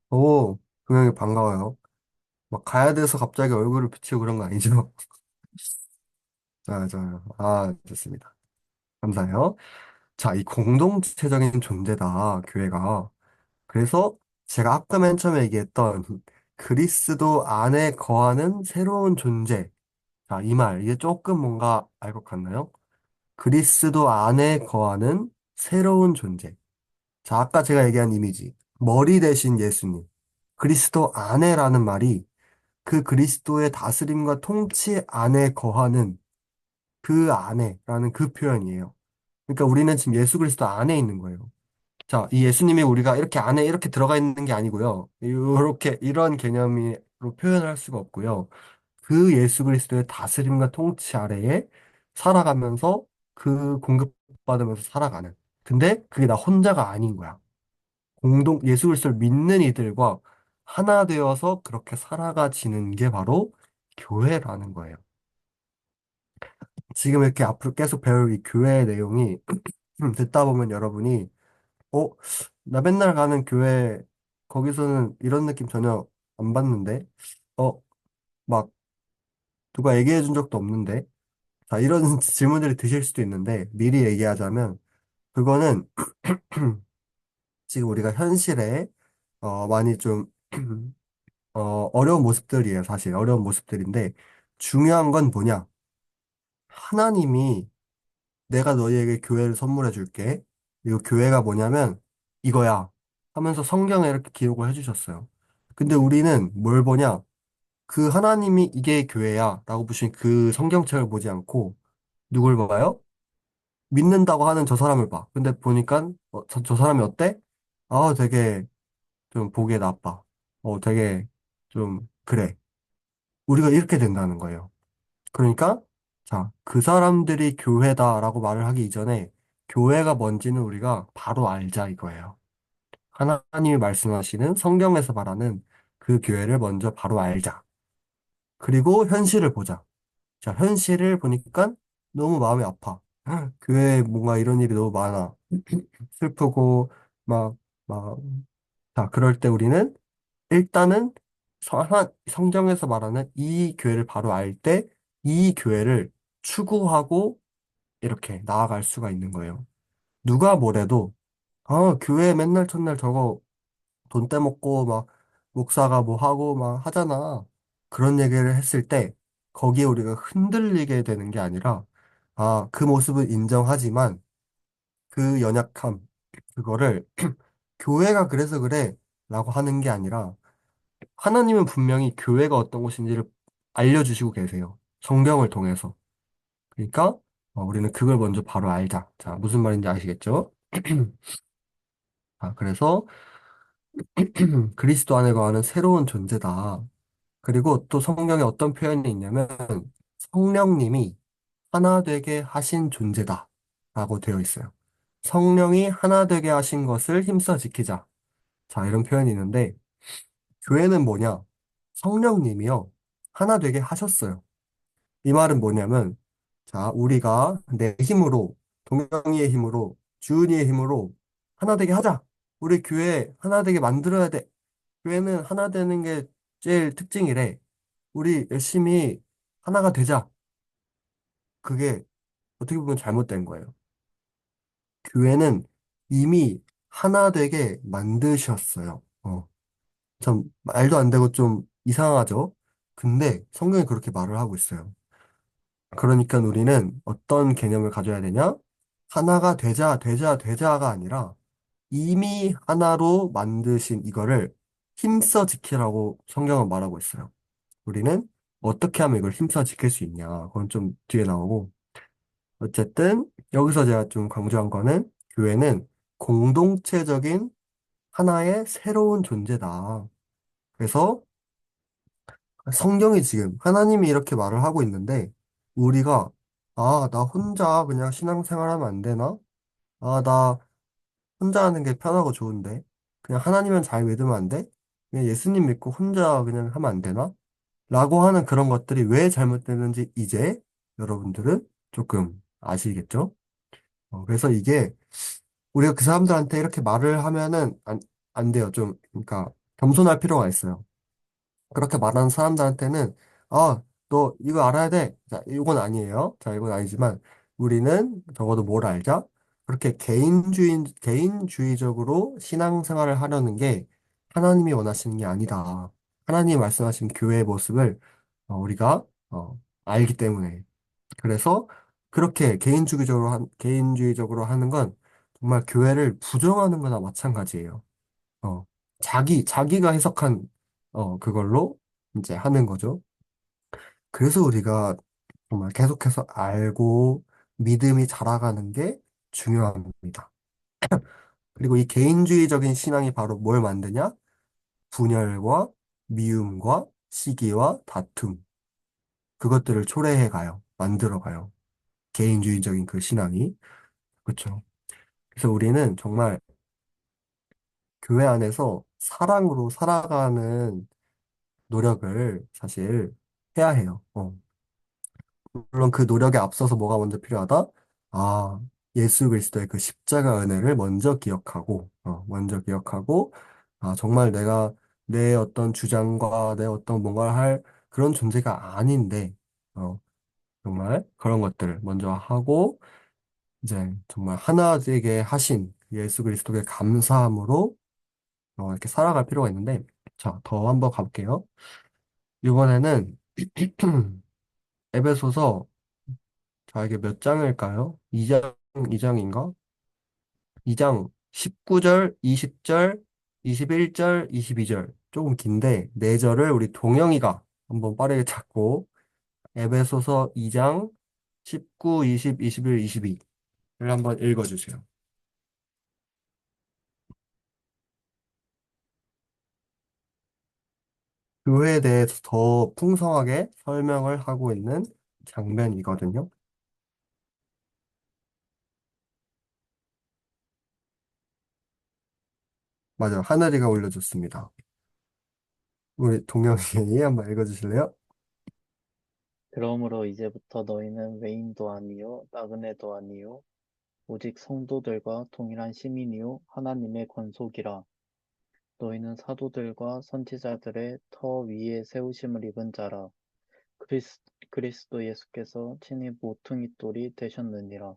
오, 분명히 반가워요. 막 가야 돼서 갑자기 얼굴을 비치고 그런 거 아니죠? 아, 좋아요. 아, 좋습니다. 감사해요. 자, 이 공동체적인 존재다, 교회가. 그래서 제가 아까 맨 처음에 얘기했던 그리스도 안에 거하는 새로운 존재. 자, 이 말, 이게 조금 뭔가 알 것 같나요? 그리스도 안에 거하는 새로운 존재. 자, 아까 제가 얘기한 이미지. 머리 대신 예수님. 그리스도 안에라는 말이 그 그리스도의 다스림과 통치 안에 거하는 그 안에라는 그 표현이에요. 그러니까 우리는 지금 예수 그리스도 안에 있는 거예요. 자, 이 예수님이 우리가 이렇게 안에 이렇게 들어가 있는 게 아니고요. 이렇게 이런 개념으로 표현을 할 수가 없고요. 그 예수 그리스도의 다스림과 통치 아래에 살아가면서 그 공급받으면서 살아가는. 근데 그게 나 혼자가 아닌 거야. 예수 그리스도를 믿는 이들과 하나 되어서 그렇게 살아가지는 게 바로 교회라는 거예요. 지금 이렇게 앞으로 계속 배울 이 교회의 내용이 듣다 보면 여러분이 어, 나 맨날 가는 교회 거기서는 이런 느낌 전혀 안 받는데 어, 막 누가 얘기해 준 적도 없는데 자, 이런 질문들이 드실 수도 있는데 미리 얘기하자면 그거는 지금 우리가 현실에 많이 좀 어려운 모습들이에요. 사실 어려운 모습들인데 중요한 건 뭐냐? 하나님이 내가 너희에게 교회를 선물해 줄게. 그리고 교회가 뭐냐면 이거야 하면서 성경에 이렇게 기록을 해주셨어요. 근데 우리는 뭘 보냐? 그 하나님이 이게 교회야 라고 보신 그 성경책을 보지 않고 누굴 봐요? 믿는다고 하는 저 사람을 봐. 근데 보니까 저 사람이 어때? 아, 되게 좀 보기에 나빠. 되게 좀 그래. 우리가 이렇게 된다는 거예요. 그러니까 자, 그 사람들이 교회다라고 말을 하기 이전에 교회가 뭔지는 우리가 바로 알자 이거예요. 하나님이 말씀하시는 성경에서 말하는 그 교회를 먼저 바로 알자. 그리고 현실을 보자. 자, 현실을 보니까 너무 마음이 아파. 교회에 뭔가 이런 일이 너무 많아. 슬프고, 막, 막, 자, 그럴 때 우리는 일단은 성경에서 말하는 이 교회를 바로 알 때 이 교회를 추구하고 이렇게 나아갈 수가 있는 거예요. 누가 뭐래도, 교회 맨날 첫날 저거 돈 떼먹고 막 목사가 뭐 하고 막 하잖아. 그런 얘기를 했을 때 거기에 우리가 흔들리게 되는 게 아니라 그 모습은 인정하지만 그 연약함, 그거를 교회가 그래서 그래 라고 하는 게 아니라 하나님은 분명히 교회가 어떤 곳인지를 알려주시고 계세요. 성경을 통해서. 그러니까 우리는 그걸 먼저 바로 알자. 자, 무슨 말인지 아시겠죠? 그래서 그리스도 안에 거하는 새로운 존재다. 그리고 또 성경에 어떤 표현이 있냐면 성령님이 하나 되게 하신 존재다 라고 되어 있어요. 성령이 하나 되게 하신 것을 힘써 지키자. 자, 이런 표현이 있는데 교회는 뭐냐? 성령님이요. 하나 되게 하셨어요. 이 말은 뭐냐면 자, 우리가 내 힘으로 동영이의 힘으로, 주은이의 힘으로 하나 되게 하자. 우리 교회 하나 되게 만들어야 돼. 교회는 하나 되는 게 제일 특징이래. 우리 열심히 하나가 되자. 그게 어떻게 보면 잘못된 거예요. 교회는 이미 하나 되게 만드셨어요. 참 말도 안 되고 좀 이상하죠? 근데 성경이 그렇게 말을 하고 있어요. 그러니까 우리는 어떤 개념을 가져야 되냐? 하나가 되자, 되자, 되자가 아니라 이미 하나로 만드신 이거를 힘써 지키라고 성경은 말하고 있어요. 우리는 어떻게 하면 이걸 힘써 지킬 수 있냐? 그건 좀 뒤에 나오고. 어쨌든 여기서 제가 좀 강조한 거는 교회는 공동체적인 하나의 새로운 존재다. 그래서 성경이 지금 하나님이 이렇게 말을 하고 있는데 우리가 나 혼자 그냥 신앙생활하면 안 되나? 나 혼자 하는 게 편하고 좋은데 그냥 하나님은 잘 믿으면 안 돼? 그냥 예수님 믿고 혼자 그냥 하면 안 되나? 라고 하는 그런 것들이 왜 잘못되는지 이제 여러분들은 조금 아시겠죠? 그래서 이게 우리가 그 사람들한테 이렇게 말을 하면은 안 돼요. 좀 그러니까 겸손할 필요가 있어요. 그렇게 말하는 사람들한테는 너 이거 알아야 돼. 자, 이건 아니에요. 자, 이건 아니지만 우리는 적어도 뭘 알자? 그렇게 개인주의적으로 신앙생활을 하려는 게 하나님이 원하시는 게 아니다. 하나님이 말씀하신 교회의 모습을 우리가 알기 때문에. 그래서 그렇게 개인주의적으로 하는 건 정말 교회를 부정하는 거나 마찬가지예요. 어, 자기가 해석한, 그걸로 이제 하는 거죠. 그래서 우리가 정말 계속해서 알고 믿음이 자라가는 게 중요합니다. 그리고 이 개인주의적인 신앙이 바로 뭘 만드냐? 분열과 미움과 시기와 다툼. 그것들을 초래해 가요. 만들어 가요. 개인주의적인 그 신앙이. 그렇죠. 그래서 우리는 정말 교회 안에서 사랑으로 살아가는 노력을 사실 해야 해요. 물론 그 노력에 앞서서 뭐가 먼저 필요하다? 아, 예수 그리스도의 그 십자가 은혜를 먼저 기억하고, 정말 내가 내 어떤 주장과 내 어떤 뭔가를 할 그런 존재가 아닌데, 어, 정말 그런 것들을 먼저 하고, 이제 정말 하나 되게 하신 예수 그리스도의 감사함으로 이렇게 살아갈 필요가 있는데, 자, 더 한번 가볼게요. 이번에는 에베소서 자, 이게 몇 장일까요? 2장인가? 2장 19절, 20절, 21절, 22절. 조금 긴데, 4절을 우리 동영이가 한번 빠르게 찾고, 에베소서 2장 19, 20, 21, 22를 한번 읽어주세요. 교회에 대해서 더 풍성하게 설명을 하고 있는 장면이거든요. 맞아요. 하늘이가 올려줬습니다. 우리 동영이 한번 읽어주실래요? 그러므로 이제부터 너희는 외인도 아니요 나그네도 아니요 오직 성도들과 동일한 시민이요 하나님의 권속이라. 너희는 사도들과 선지자들의 터 위에 세우심을 입은 자라. 그리스, 그리스도 예수께서 친히 모퉁이 돌이 되셨느니라.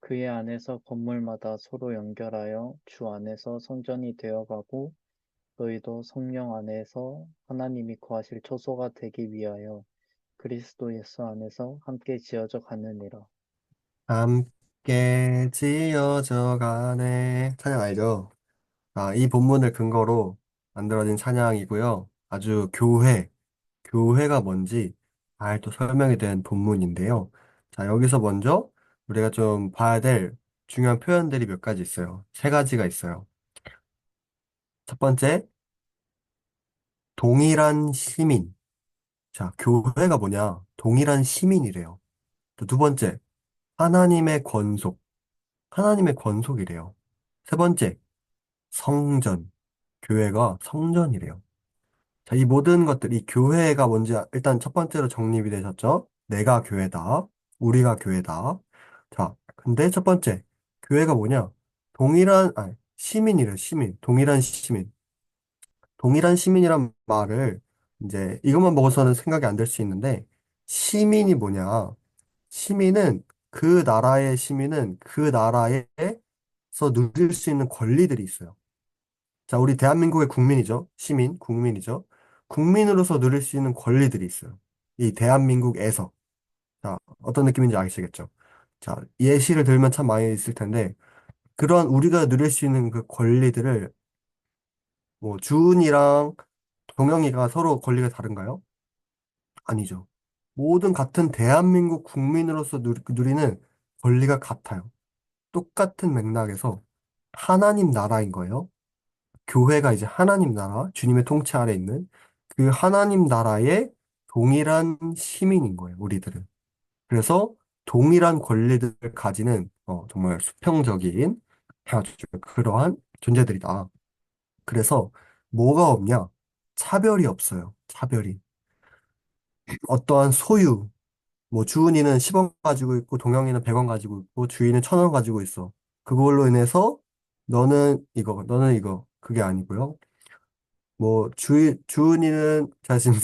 그의 안에서 건물마다 서로 연결하여 주 안에서 성전이 되어가고 너희도 성령 안에서 하나님이 거하실 초소가 되기 위하여 그리스도 예수 안에서 함께 지어져 가느니라. 함께 지어져 가네. 찬양 알죠? 이 본문을 근거로 만들어진 찬양이고요. 아주 교회가 뭔지 잘 또 설명이 된 본문인데요. 자, 여기서 먼저 우리가 좀 봐야 될 중요한 표현들이 몇 가지 있어요. 세 가지가 있어요. 첫 번째, 동일한 시민. 자, 교회가 뭐냐? 동일한 시민이래요. 또 두 번째, 하나님의 권속. 하나님의 권속이래요. 세 번째, 성전. 교회가 성전이래요. 자, 이 모든 것들이 교회가 뭔지 일단 첫 번째로 정립이 되셨죠? 내가 교회다. 우리가 교회다. 자, 근데 첫 번째, 교회가 뭐냐? 시민이래, 시민. 동일한 시민. 동일한 시민이란 말을 이제 이것만 보고서는 생각이 안 될 수 있는데, 시민이 뭐냐? 시민은 그 나라에서 누릴 수 있는 권리들이 있어요. 자, 우리 대한민국의 국민이죠. 시민, 국민이죠. 국민으로서 누릴 수 있는 권리들이 있어요. 이 대한민국에서. 자, 어떤 느낌인지 아시겠죠? 자, 예시를 들면 참 많이 있을 텐데, 그런 우리가 누릴 수 있는 그 권리들을 뭐 주은이랑 동영이가 서로 권리가 다른가요? 아니죠. 모든 같은 대한민국 국민으로서 누리는 권리가 같아요. 똑같은 맥락에서 하나님 나라인 거예요. 교회가 이제 하나님 나라, 주님의 통치 아래 있는 그 하나님 나라의 동일한 시민인 거예요, 우리들은. 그래서 동일한 권리들을 가지는 정말 수평적인 아주 그러한 존재들이다. 그래서 뭐가 없냐? 차별이 없어요. 차별이. 어떠한 소유, 뭐 주은이는 10원 가지고 있고 동영이는 100원 가지고 있고 주인은 1000원 가지고 있어. 그걸로 인해서 너는 이거 그게 아니고요. 뭐 주은이는 자 지금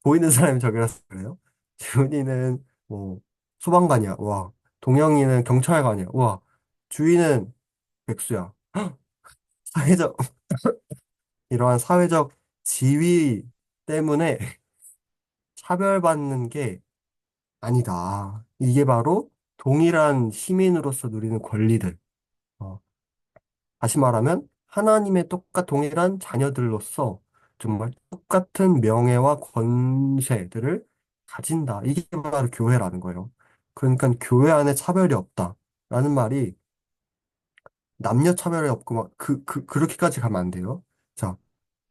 보이는 사람이 저기라서 그래요. 주은이는 뭐 소방관이야. 와. 동영이는 경찰관이야. 와. 주인은 백수야. 사회적 이러한 사회적 지위 때문에 차별받는 게 아니다. 이게 바로 동일한 시민으로서 누리는 권리들. 어, 다시 말하면 하나님의 동일한 자녀들로서 정말 똑같은 명예와 권세들을 가진다. 이게 바로 교회라는 거예요. 그러니까 교회 안에 차별이 없다라는 말이 남녀 차별이 없고 막 그렇게까지 가면 안 돼요. 자,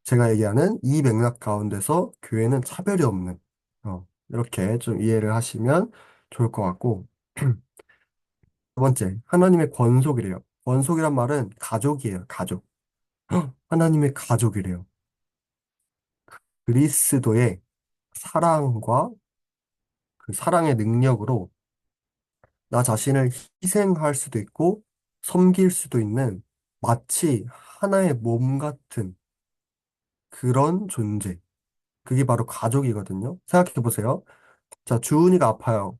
제가 얘기하는 이 맥락 가운데서 교회는 차별이 없는 이렇게 좀 이해를 하시면 좋을 것 같고 두 번째, 하나님의 권속이래요. 권속이란 말은 가족이에요. 가족. 하나님의 가족이래요. 그리스도의 사랑과 그 사랑의 능력으로 나 자신을 희생할 수도 있고 섬길 수도 있는 마치 하나의 몸 같은 그런 존재. 그게 바로 가족이거든요. 생각해 보세요. 자, 주은이가 아파요.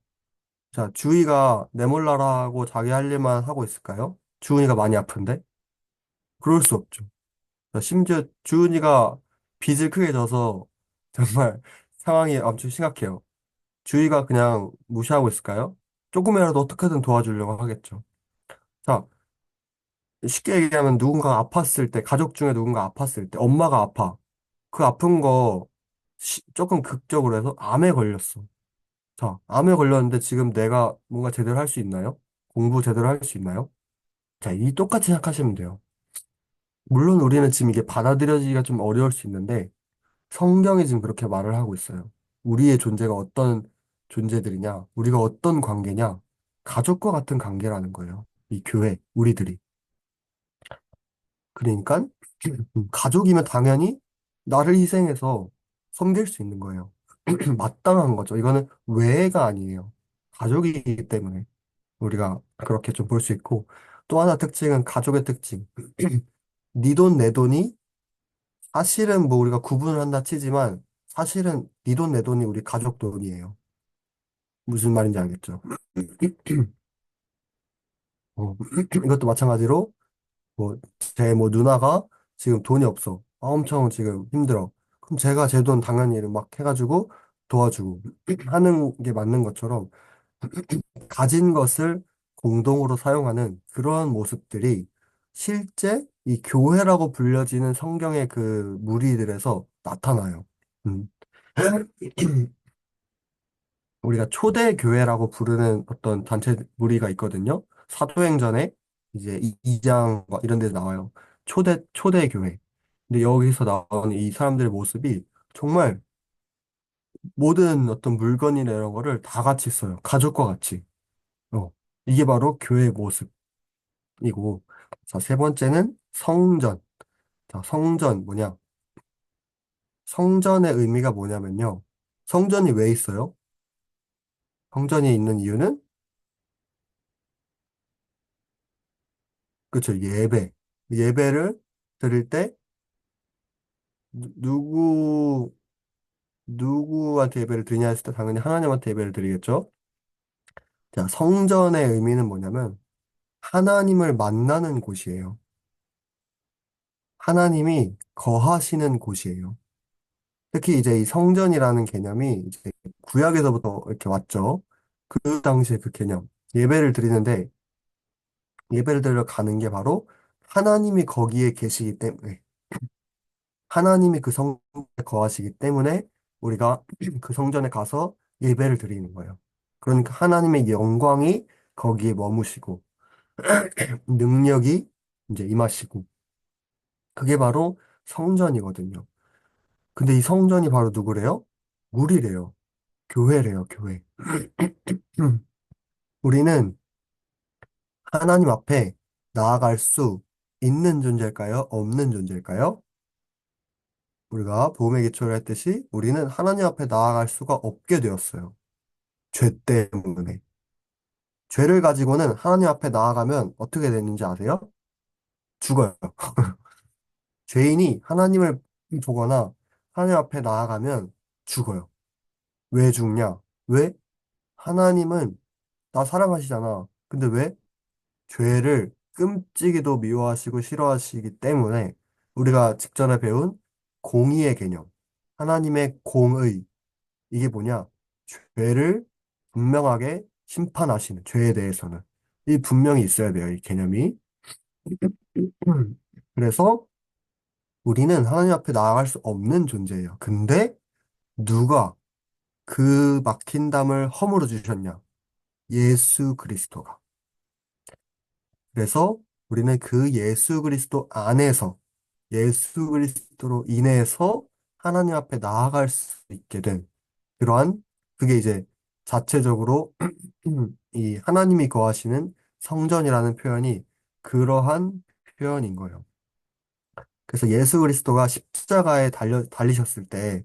자, 주희가 내몰라라고 자기 할 일만 하고 있을까요? 주은이가 많이 아픈데? 그럴 수 없죠. 자, 심지어 주은이가 빚을 크게 져서 정말 상황이 엄청 심각해요. 주희가 그냥 무시하고 있을까요? 조금이라도 어떻게든 도와주려고 하겠죠. 자, 쉽게 얘기하면 누군가 아팠을 때, 가족 중에 누군가 아팠을 때, 엄마가 아파. 그 아픈 거 조금 극적으로 해서 암에 걸렸어. 자, 암에 걸렸는데 지금 내가 뭔가 제대로 할 수 있나요? 공부 제대로 할 수 있나요? 자, 이 똑같이 생각하시면 돼요. 물론 우리는 지금 이게 받아들여지기가 좀 어려울 수 있는데, 성경이 지금 그렇게 말을 하고 있어요. 우리의 존재가 어떤 존재들이냐, 우리가 어떤 관계냐, 가족과 같은 관계라는 거예요. 이 교회, 우리들이. 그러니까, 가족이면 당연히 나를 희생해서 섬길 수 있는 거예요. 마땅한 거죠. 이거는 외가 아니에요. 가족이기 때문에 우리가 그렇게 좀 볼 수 있고, 또 하나 특징은 가족의 특징. 네 돈, 내 돈이 사실은 뭐 우리가 구분을 한다 치지만 사실은 네 돈, 내 돈이 우리 가족 돈이에요. 무슨 말인지 알겠죠? 이것도 마찬가지로 뭐 제 뭐 누나가 지금 돈이 없어. 엄청 지금 힘들어. 그럼 제가 제 돈 당연히 막 해가지고 도와주고 하는 게 맞는 것처럼 가진 것을 공동으로 사용하는 그러한 모습들이 실제 이 교회라고 불려지는 성경의 그 무리들에서 나타나요. 음. 우리가 초대교회라고 부르는 어떤 단체 무리가 있거든요. 사도행전에 이제 2장 이런 데서 나와요. 초대교회. 근데 여기서 나오는 이 사람들의 모습이 정말 모든 어떤 물건이나 이런 거를 다 같이 써요. 가족과 같이. 어. 이게 바로 교회의 모습이고. 자, 세 번째는 성전. 자, 성전 뭐냐? 성전의 의미가 뭐냐면요. 성전이 왜 있어요? 성전이 있는 이유는 그쵸, 예배. 예배를 드릴 때 누구 누구한테 예배를 드리냐 했을 때 당연히 하나님한테 예배를 드리겠죠. 자, 성전의 의미는 뭐냐면 하나님을 만나는 곳이에요. 하나님이 거하시는 곳이에요. 특히 이제 이 성전이라는 개념이 이제 구약에서부터 이렇게 왔죠. 그 당시에 그 개념. 예배를 드리는데 예배를 드리러 가는 게 바로 하나님이 거기에 계시기 때문에 하나님이 그 성전에 거하시기 때문에 우리가 그 성전에 가서 예배를 드리는 거예요. 그러니까 하나님의 영광이 거기에 머무시고 능력이 이제 임하시고 그게 바로 성전이거든요. 근데 이 성전이 바로 누구래요? 우리래요. 교회래요, 교회. 우리는 하나님 앞에 나아갈 수 있는 존재일까요? 없는 존재일까요? 우리가 복음의 기초를 했듯이 우리는 하나님 앞에 나아갈 수가 없게 되었어요. 죄 때문에. 죄를 가지고는 하나님 앞에 나아가면 어떻게 되는지 아세요? 죽어요. 죄인이 하나님을 보거나 하나님 앞에 나아가면 죽어요. 왜 죽냐? 왜? 하나님은 나 사랑하시잖아. 근데 왜? 죄를 끔찍이도 미워하시고 싫어하시기 때문에 우리가 직전에 배운 공의의 개념, 하나님의 공의, 이게 뭐냐? 죄를 분명하게 심판하시는 죄에 대해서는 이 분명히 있어야 돼요, 이 개념이. 그래서 우리는 하나님 앞에 나아갈 수 없는 존재예요. 근데 누가 그 막힌 담을 허물어 주셨냐? 예수 그리스도가. 그래서 우리는 그 예수 그리스도 안에서 예수 그리스도로 인해서 하나님 앞에 나아갈 수 있게 된 그러한 그게 이제 자체적으로 이 하나님이 거하시는 성전이라는 표현이 그러한 표현인 거예요. 그래서 예수 그리스도가 십자가에 달리셨을 때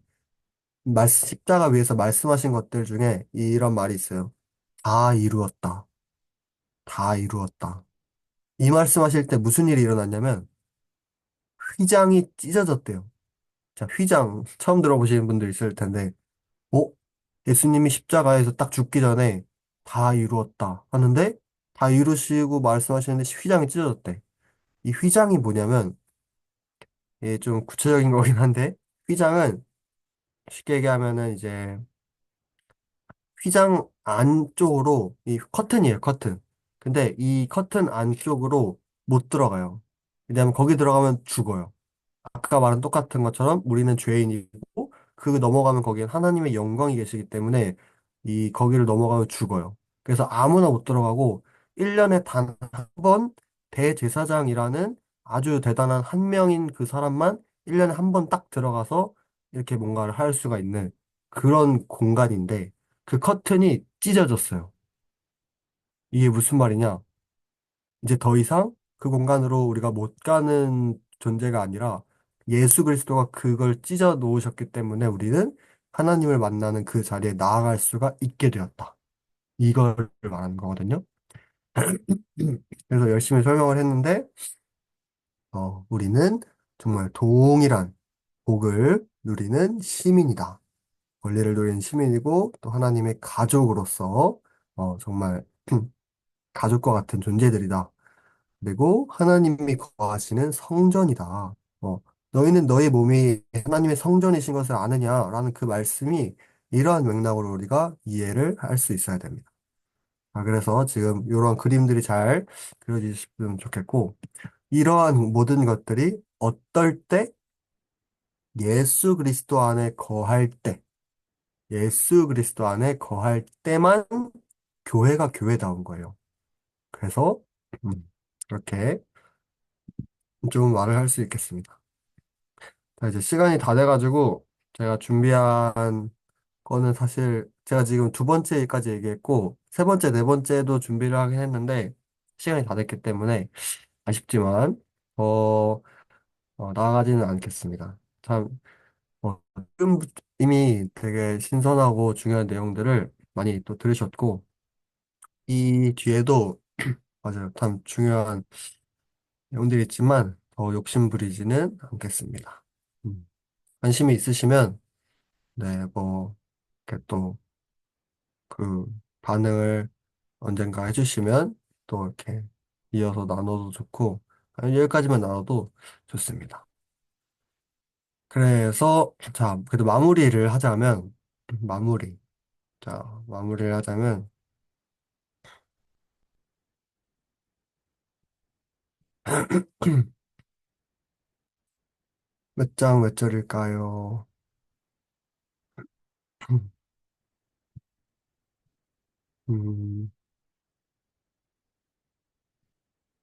십자가 위에서 말씀하신 것들 중에 이런 말이 있어요. 다 이루었다. 다 이루었다. 이 말씀하실 때 무슨 일이 일어났냐면 휘장이 찢어졌대요. 자, 휘장 처음 들어보시는 분들 있을 텐데, 어? 예수님이 십자가에서 딱 죽기 전에 다 이루었다 하는데 다 이루시고 말씀하시는데 휘장이 찢어졌대. 이 휘장이 뭐냐면 이게 좀 구체적인 거긴 한데 휘장은 쉽게 얘기하면은 이제 휘장 안쪽으로 이 커튼이에요, 커튼. 근데 이 커튼 안쪽으로 못 들어가요. 왜냐하면 거기 들어가면 죽어요. 아까 말한 똑같은 것처럼 우리는 죄인이고 그 넘어가면 거기엔 하나님의 영광이 계시기 때문에 이 거기를 넘어가면 죽어요. 그래서 아무나 못 들어가고 1년에 단 한 번 대제사장이라는 아주 대단한 한 명인 그 사람만 1년에 한 번 딱 들어가서 이렇게 뭔가를 할 수가 있는 그런 공간인데 그 커튼이 찢어졌어요. 이게 무슨 말이냐? 이제 더 이상 그 공간으로 우리가 못 가는 존재가 아니라 예수 그리스도가 그걸 찢어 놓으셨기 때문에 우리는 하나님을 만나는 그 자리에 나아갈 수가 있게 되었다. 이걸 말하는 거거든요. 그래서 열심히 설명을 했는데, 우리는 정말 동일한 복을 누리는 시민이다. 권리를 누리는 시민이고, 또 하나님의 가족으로서, 정말 가족과 같은 존재들이다. 그리고 하나님이 거하시는 성전이다. 너희는 너희 몸이 하나님의 성전이신 것을 아느냐라는 그 말씀이 이러한 맥락으로 우리가 이해를 할 수 있어야 됩니다. 그래서 지금 이러한 그림들이 잘 그려지셨으면 좋겠고, 이러한 모든 것들이 어떨 때 예수 그리스도 안에 거할 때, 예수 그리스도 안에 거할 때만 교회가 교회다운 거예요. 그래서, 그렇게 좀 말을 할 수 있겠습니다. 자, 이제 시간이 다 돼가지고 제가 준비한 거는 사실 제가 지금 두 번째까지 얘기했고 세 번째, 네 번째도 준비를 하긴 했는데 시간이 다 됐기 때문에 아쉽지만 어, 나아가지는 않겠습니다. 참 지금 이미 되게 신선하고 중요한 내용들을 많이 또 들으셨고 이 뒤에도 맞아요. 참 중요한 내용들이 있지만 더 욕심부리지는 않겠습니다. 음, 관심이 있으시면 네, 뭐 이렇게 또 그 반응을 언젠가 해주시면 또 이렇게 이어서 나눠도 좋고 아니, 여기까지만 나눠도 좋습니다. 그래서 자, 그래도 마무리를 하자면 마무리. 자, 마무리를 하자면 몇 장 몇 절일까요? 음,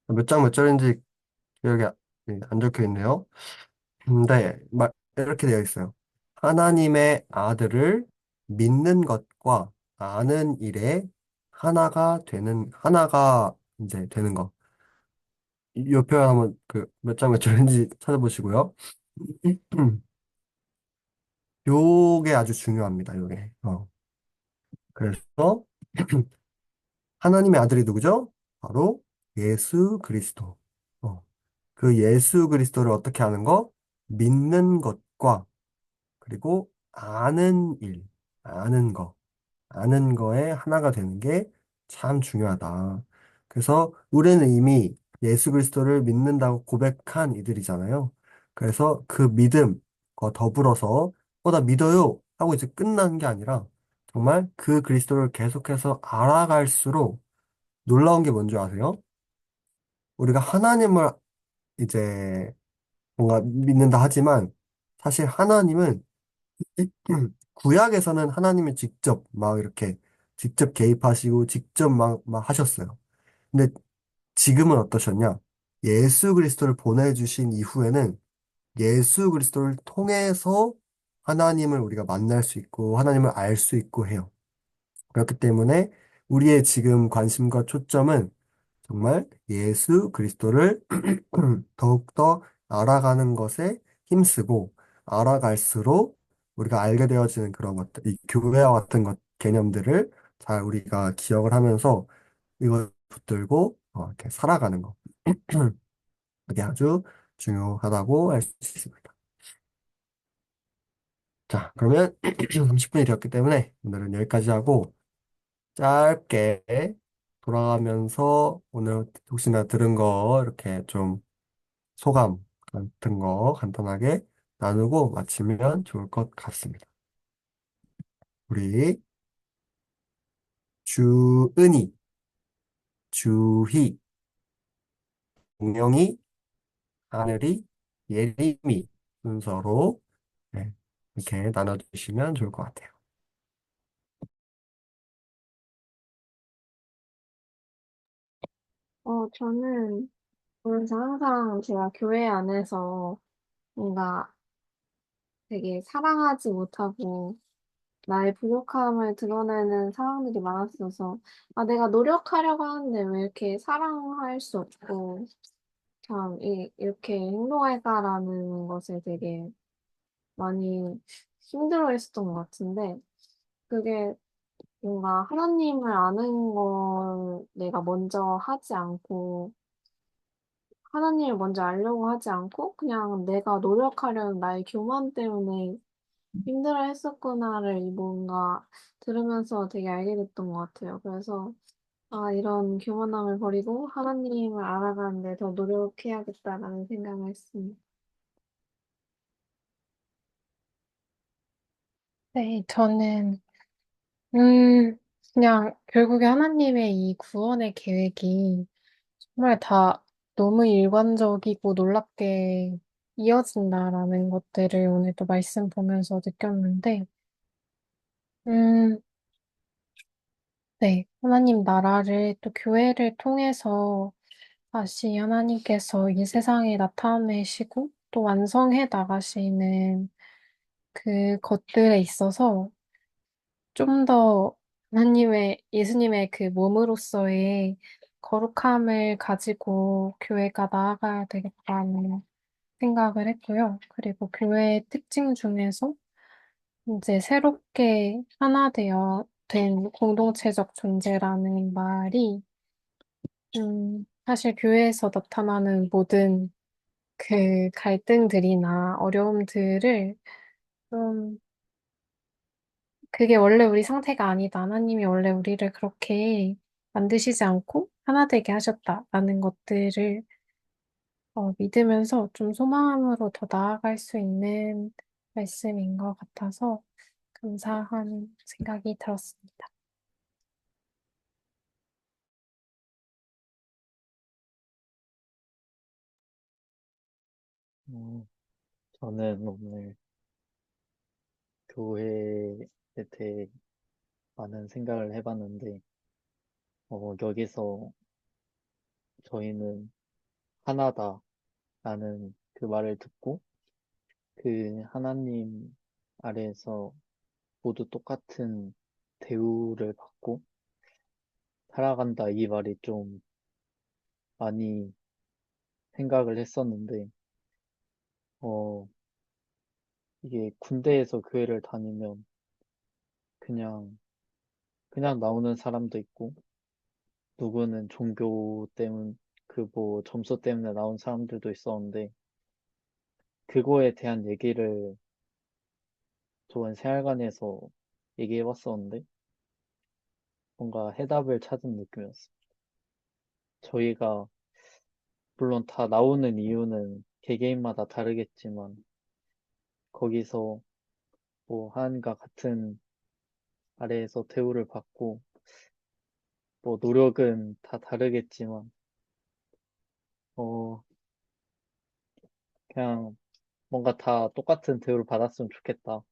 몇 장 몇 절인지 기억이 안 적혀 있네요. 근데 이렇게 되어 있어요. 하나님의 아들을 믿는 것과 아는 일에 하나가 이제 되는 거. 이 표현 한번 그 몇 장 몇 절인지 찾아보시고요. 요게 아주 중요합니다. 요게. 그래서 하나님의 아들이 누구죠? 바로 예수 그리스도. 어, 그 예수 그리스도를 어떻게 하는 거? 믿는 것과 그리고 아는 거. 아는 거에 하나가 되는 게 참 중요하다. 그래서 우리는 이미 예수 그리스도를 믿는다고 고백한 이들이잖아요. 그래서 그 믿음과 더불어서 나 믿어요 하고 이제 끝나는 게 아니라 정말 그 그리스도를 계속해서 알아갈수록 놀라운 게 뭔지 아세요? 우리가 하나님을 이제 뭔가 믿는다 하지만 사실 하나님은 구약에서는 하나님이 직접 막 이렇게 직접 개입하시고 직접 막 하셨어요. 근데 지금은 어떠셨냐? 예수 그리스도를 보내주신 이후에는 예수 그리스도를 통해서 하나님을 우리가 만날 수 있고 하나님을 알 수 있고 해요. 그렇기 때문에 우리의 지금 관심과 초점은 정말 예수 그리스도를 더욱더 알아가는 것에 힘쓰고 알아갈수록 우리가 알게 되어지는 그런 것들, 이 교회와 같은 것, 개념들을 잘 우리가 기억을 하면서 이걸 붙들고 이렇게 살아가는 거. 그게 아주 중요하다고 할 수 있습니다. 자, 그러면 30분이 되었기 때문에 오늘은 여기까지 하고 짧게 돌아가면서 오늘 혹시나 들은 거 이렇게 좀 소감 같은 거 간단하게 나누고 마치면 좋을 것 같습니다. 우리 주은이, 주희, 공영이, 하늘이, 예림이 순서로 네, 이렇게 나눠주시면 좋을 것 같아요. 저는 그래서 항상 제가 교회 안에서 뭔가 되게 사랑하지 못하고 나의 부족함을 드러내는 상황들이 많았어서 내가 노력하려고 하는데 왜 이렇게 사랑할 수 없고 참 이렇게 행동할까라는 것에 되게 많이 힘들어했었던 것 같은데 그게 뭔가 하나님을 아는 걸 내가 먼저 하지 않고 하나님을 먼저 알려고 하지 않고 그냥 내가 노력하려는 나의 교만 때문에 힘들어 했었구나를 뭔가 들으면서 되게 알게 됐던 것 같아요. 그래서 이런 교만함을 버리고 하나님을 알아가는데 더 노력해야겠다라는 생각을 했습니다. 네, 저는, 음, 그냥 결국에 하나님의 이 구원의 계획이 정말 다 너무 일관적이고 놀랍게 이어진다라는 것들을 오늘 또 말씀 보면서 느꼈는데, 음, 네. 하나님 나라를 또 교회를 통해서 다시 하나님께서 이 세상에 나타내시고 또 완성해 나가시는 그 것들에 있어서 좀 더 예수님의 그 몸으로서의 거룩함을 가지고 교회가 나아가야 되겠다는 생각을 했고요. 그리고 교회의 특징 중에서 이제 새롭게 하나 되어 된 공동체적 존재라는 말이 사실 교회에서 나타나는 모든 그 갈등들이나 어려움들을 좀 그게 원래 우리 상태가 아니다. 하나님이 원래 우리를 그렇게 만드시지 않고 하나 되게 하셨다라는 것들을 믿으면서 좀 소망으로 더 나아갈 수 있는 말씀인 것 같아서 감사한 생각이 들었습니다. 어, 저는 오늘 교회에 대해 많은 생각을 해봤는데, 여기서 저희는 하나다라는 그 말을 듣고, 그 하나님 아래에서 모두 똑같은 대우를 받고 살아간다 이 말이 좀 많이 생각을 했었는데, 어, 이게 군대에서 교회를 다니면 그냥, 그냥 나오는 사람도 있고, 누구는 종교 때문, 그 뭐 점수 때문에 나온 사람들도 있었는데, 그거에 대한 얘기를 저번 생활관에서 얘기해봤었는데, 뭔가 해답을 찾은 느낌이었어요. 저희가, 물론 다 나오는 이유는 개개인마다 다르겠지만, 거기서 뭐 하나님과 같은 아래에서 대우를 받고, 뭐 노력은 다 다르겠지만, 어, 그냥 뭔가 다 똑같은 대우를 받았으면 좋겠다.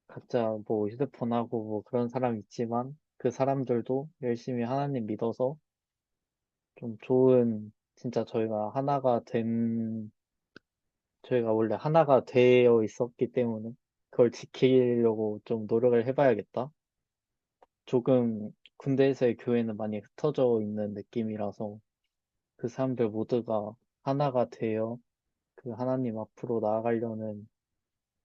각자 뭐 휴대폰하고 뭐 그런 사람 있지만, 그 사람들도 열심히 하나님 믿어서 좀 좋은, 진짜 저희가 원래 하나가 되어 있었기 때문에 그걸 지키려고 좀 노력을 해봐야겠다. 조금 군대에서의 교회는 많이 흩어져 있는 느낌이라서 그 사람들 모두가 하나가 되어 그 하나님 앞으로 나아가려는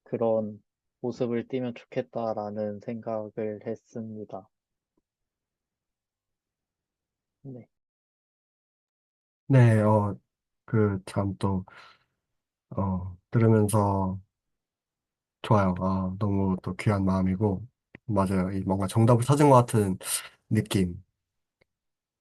그런 모습을 띠면 좋겠다라는 생각을 했습니다. 네. 네, 참 또, 들으면서 좋아요. 아, 너무 또 귀한 마음이고, 맞아요. 이 뭔가 정답을 찾은 것 같은 느낌.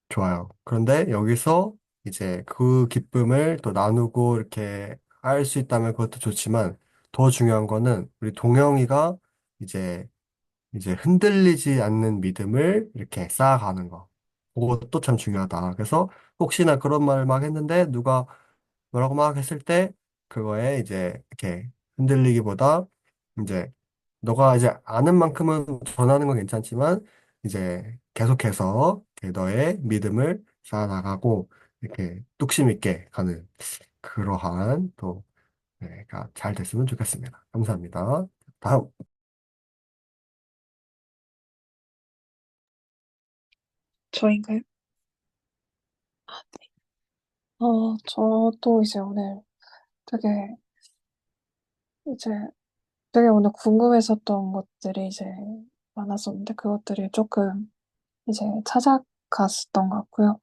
좋아요. 그런데 여기서 이제 그 기쁨을 또 나누고 이렇게 할 수 있다면 그것도 좋지만, 더 중요한 거는 우리 동영이가 이제 흔들리지 않는 믿음을 이렇게 쌓아가는 거. 그것도 참 중요하다. 그래서 혹시나 그런 말을 막 했는데 누가 뭐라고 막 했을 때 그거에 이제 이렇게 흔들리기보다 이제 너가 이제 아는 만큼은 전하는 건 괜찮지만 이제 계속해서 이렇게 너의 믿음을 쌓아나가고 이렇게 뚝심 있게 가는 그러한 또 가 잘 됐으면 좋겠습니다. 감사합니다. 다음. 저인가요? 저도 이제 오늘 되게 이제 되게 오늘 궁금했었던 것들이 이제 많았었는데 그것들이 조금 이제 찾아갔었던 것 같고요.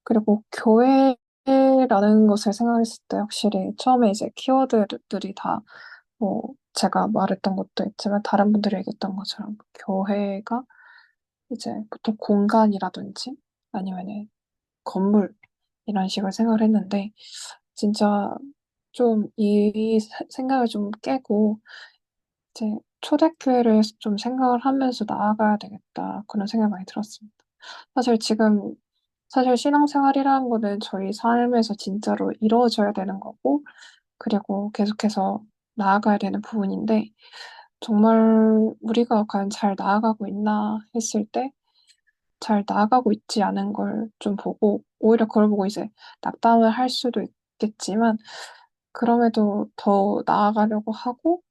그리고 교회라는 것을 생각했을 때 확실히 처음에 이제 키워드들이 다 뭐 제가 말했던 것도 있지만 다른 분들이 얘기했던 것처럼 교회가 이제 보통 공간이라든지 아니면은 건물 이런 식으로 생각을 했는데 진짜 좀 이 생각을 좀 깨고 이제 '초대교회를 좀 생각을 하면서 나아가야 되겠다.' 그런 생각이 많이 들었습니다. 사실 지금 사실 신앙생활이라는 거는 저희 삶에서 진짜로 이루어져야 되는 거고 그리고 계속해서 나아가야 되는 부분인데 정말 우리가 과연 '잘 나아가고 있나.' 했을 때 잘 나아가고 있지 않은 걸 좀 보고 오히려 그걸 보고 이제 낙담을 할 수도 있겠지만 그럼에도 더 나아가려고 하고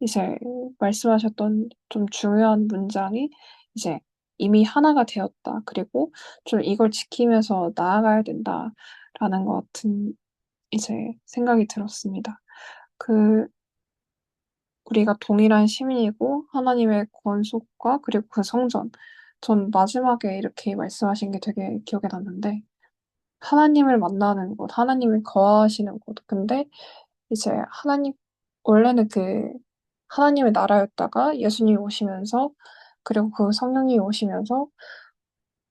이제 말씀하셨던 좀 중요한 문장이 이제 "이미 하나가 되었다." 그리고 좀 '이걸 지키면서 나아가야 된다.'라는 것 같은 이제 생각이 들었습니다. 그 우리가 동일한 시민이고 하나님의 권속과 그리고 그 성전 전 마지막에 이렇게 말씀하신 게 되게 기억에 남는데 하나님을 만나는 곳, 하나님을 거하시는 곳. 근데 이제 원래는 그 하나님의 나라였다가 예수님이 오시면서, 그리고 그 성령이 오시면서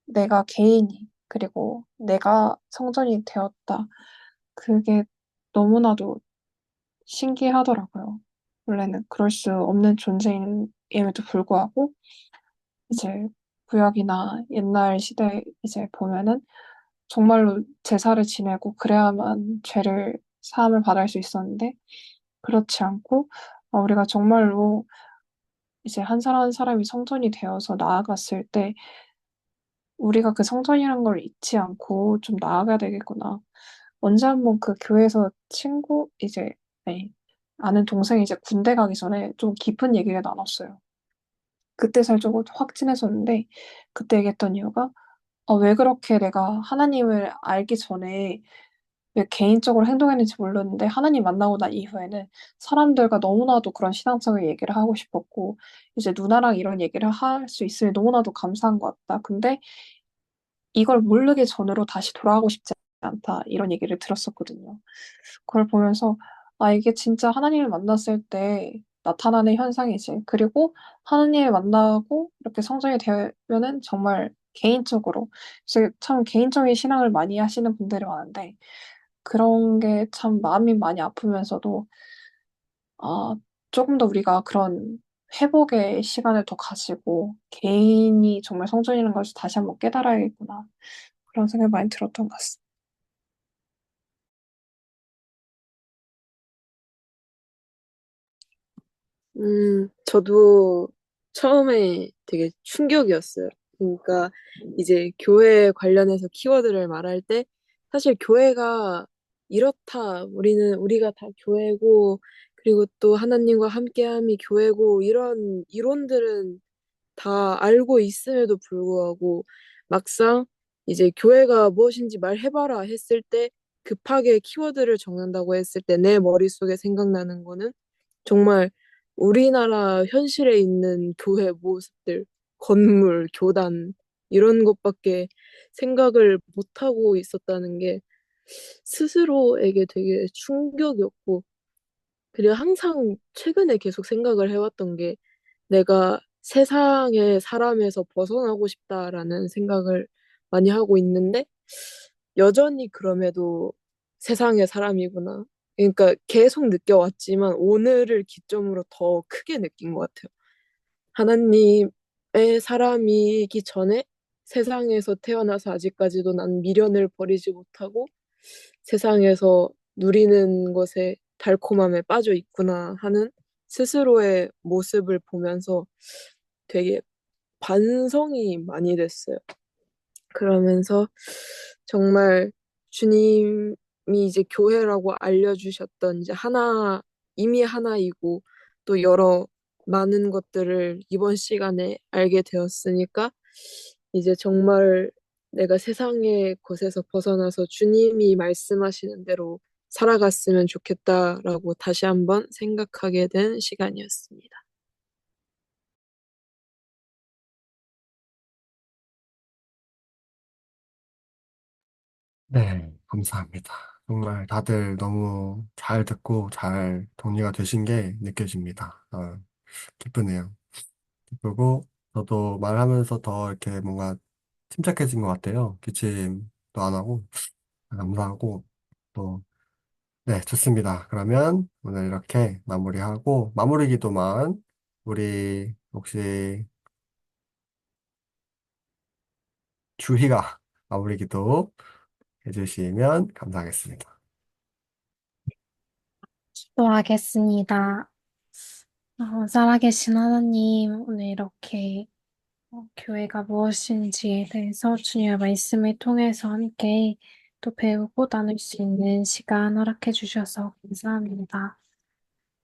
내가 개인이, 그리고 내가 성전이 되었다. 그게 너무나도 신기하더라고요. 원래는 그럴 수 없는 존재임에도 불구하고, 이제 구약이나 옛날 시대 이제 보면은 정말로 제사를 지내고 그래야만 죄를 사함을 받을 수 있었는데, 그렇지 않고, 우리가 정말로 이제 한 사람 한 사람이 성전이 되어서 나아갔을 때, 우리가 그 성전이라는 걸 잊지 않고 좀 나아가야 되겠구나. 언제 한번 그 교회에서 아니, 아는 동생이 이제 군대 가기 전에 좀 깊은 얘기를 나눴어요. 그때 살짝 확진했었는데, 그때 얘기했던 이유가, 왜 그렇게 내가 하나님을 알기 전에 왜 개인적으로 행동했는지 몰랐는데, 하나님 만나고 난 이후에는 사람들과 너무나도 그런 신앙적인 얘기를 하고 싶었고, 이제 누나랑 이런 얘기를 할 수 있으니 너무나도 감사한 것 같다. 근데 이걸 모르기 전으로 다시 돌아가고 싶지 않다. 이런 얘기를 들었었거든요. 그걸 보면서, 이게 진짜 하나님을 만났을 때 나타나는 현상이지. 그리고 하나님을 만나고 이렇게 성장이 되면은 정말 개인적으로, 이제 참 개인적인 신앙을 많이 하시는 분들이 많은데, 그런 게 참 마음이 많이 아프면서도, 아, 조금 더 우리가 그런 회복의 시간을 더 가지고, 개인이 정말 성전이라는 것을 다시 한번 깨달아야겠구나. 그런 생각이 많이 들었던 것 같습니다. 저도 처음에 되게 충격이었어요. 그러니까 이제 교회 관련해서 키워드를 말할 때 사실 교회가 이렇다. 우리가 다 교회고 그리고 또 하나님과 함께함이 교회고 이런 이론들은 다 알고 있음에도 불구하고 막상 이제 교회가 무엇인지 말해봐라 했을 때 급하게 키워드를 정한다고 했을 때 내 머릿속에 생각나는 거는 정말 우리나라 현실에 있는 교회 모습들, 건물, 교단 이런 것밖에 생각을 못하고 있었다는 게 스스로에게 되게 충격이었고 그리고 항상 최근에 계속 생각을 해왔던 게 내가 세상의 사람에서 벗어나고 싶다라는 생각을 많이 하고 있는데 여전히 그럼에도 세상의 사람이구나. 그러니까 계속 느껴왔지만 오늘을 기점으로 더 크게 느낀 것 같아요. 하나님의 사람이기 전에 세상에서 태어나서 아직까지도 난 미련을 버리지 못하고 세상에서 누리는 것에 달콤함에 빠져 있구나 하는 스스로의 모습을 보면서 되게 반성이 많이 됐어요. 그러면서 정말 주님이 이제 교회라고 알려주셨던 이제 이미 하나이고 또 여러 많은 것들을 이번 시간에 알게 되었으니까 이제 정말 내가 세상의 것에서 벗어나서 주님이 말씀하시는 대로 살아갔으면 좋겠다라고 다시 한번 생각하게 된 시간이었습니다. 네, 감사합니다. 정말 다들 너무 잘 듣고 잘 정리가 되신 게 느껴집니다. 기쁘네요. 기쁘고, 저도 말하면서 더 이렇게 뭔가 침착해진 것 같아요. 기침도 안 하고, 감사하고, 또, 네, 좋습니다. 그러면 오늘 이렇게 마무리하고, 마무리 기도만 우리 혹시 주희가 마무리 기도 해주시면 감사하겠습니다. 기도하겠습니다. 살아계신 하나님, 오늘 이렇게 교회가 무엇인지에 대해서 주님의 말씀을 통해서 함께 또 배우고 나눌 수 있는 시간 허락해 주셔서 감사합니다.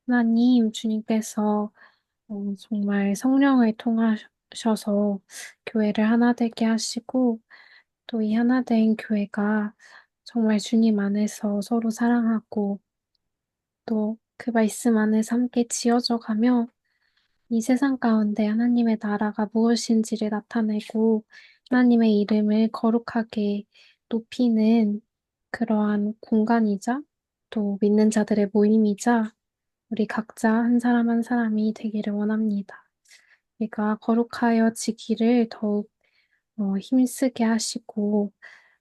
하나님, 주님께서 정말 성령을 통하셔서 교회를 하나 되게 하시고 또 이 하나 된 교회가 정말 주님 안에서 서로 사랑하고 또 그 말씀 안에서 함께 지어져 가며 이 세상 가운데 하나님의 나라가 무엇인지를 나타내고 하나님의 이름을 거룩하게 높이는 그러한 공간이자 또 믿는 자들의 모임이자 우리 각자 한 사람 한 사람이 되기를 원합니다. 우리가 거룩하여지기를 더욱 힘쓰게 하시고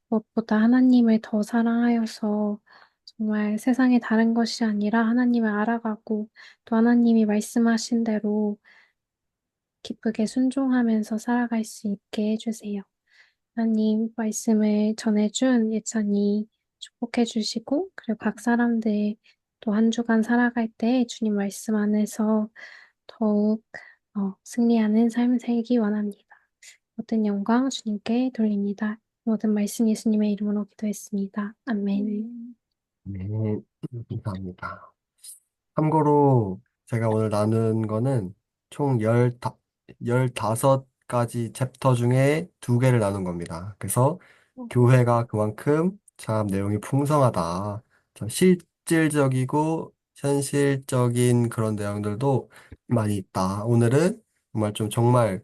무엇보다 하나님을 더 사랑하여서 정말 세상의 다른 것이 아니라 하나님을 알아가고 또 하나님이 말씀하신 대로 기쁘게 순종하면서 살아갈 수 있게 해주세요. 하나님 말씀을 전해준 예찬이 축복해 주시고 그리고 각 사람들 또 한 주간 살아갈 때 주님 말씀 안에서 더욱 승리하는 삶 살기 원합니다. 모든 영광 주님께 돌립니다. 모든 말씀 예수님의 이름으로 기도했습니다. 아멘. 네, 감사합니다. 참고로 제가 오늘 나눈 거는 총 15가지 챕터 중에 2개를 나눈 겁니다. 그래서 교회가 그만큼 참 내용이 풍성하다. 참 실질적이고 현실적인 그런 내용들도 많이 있다. 오늘은 정말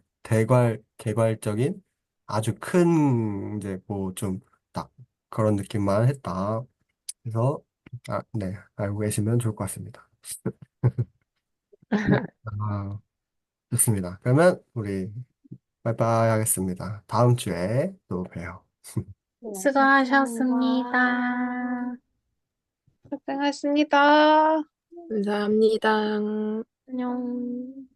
개괄적인 아주 큰 이제 뭐 좀 딱 그런 느낌만 했다. 그래서 네, 알고 계시면 좋을 것 같습니다. 아, 좋습니다. 그러면 우리 빠이빠이 하겠습니다. 다음 주에 또 봬요. 네, 수고하셨습니다. 고생하셨습니다. 감사합니다. 안녕.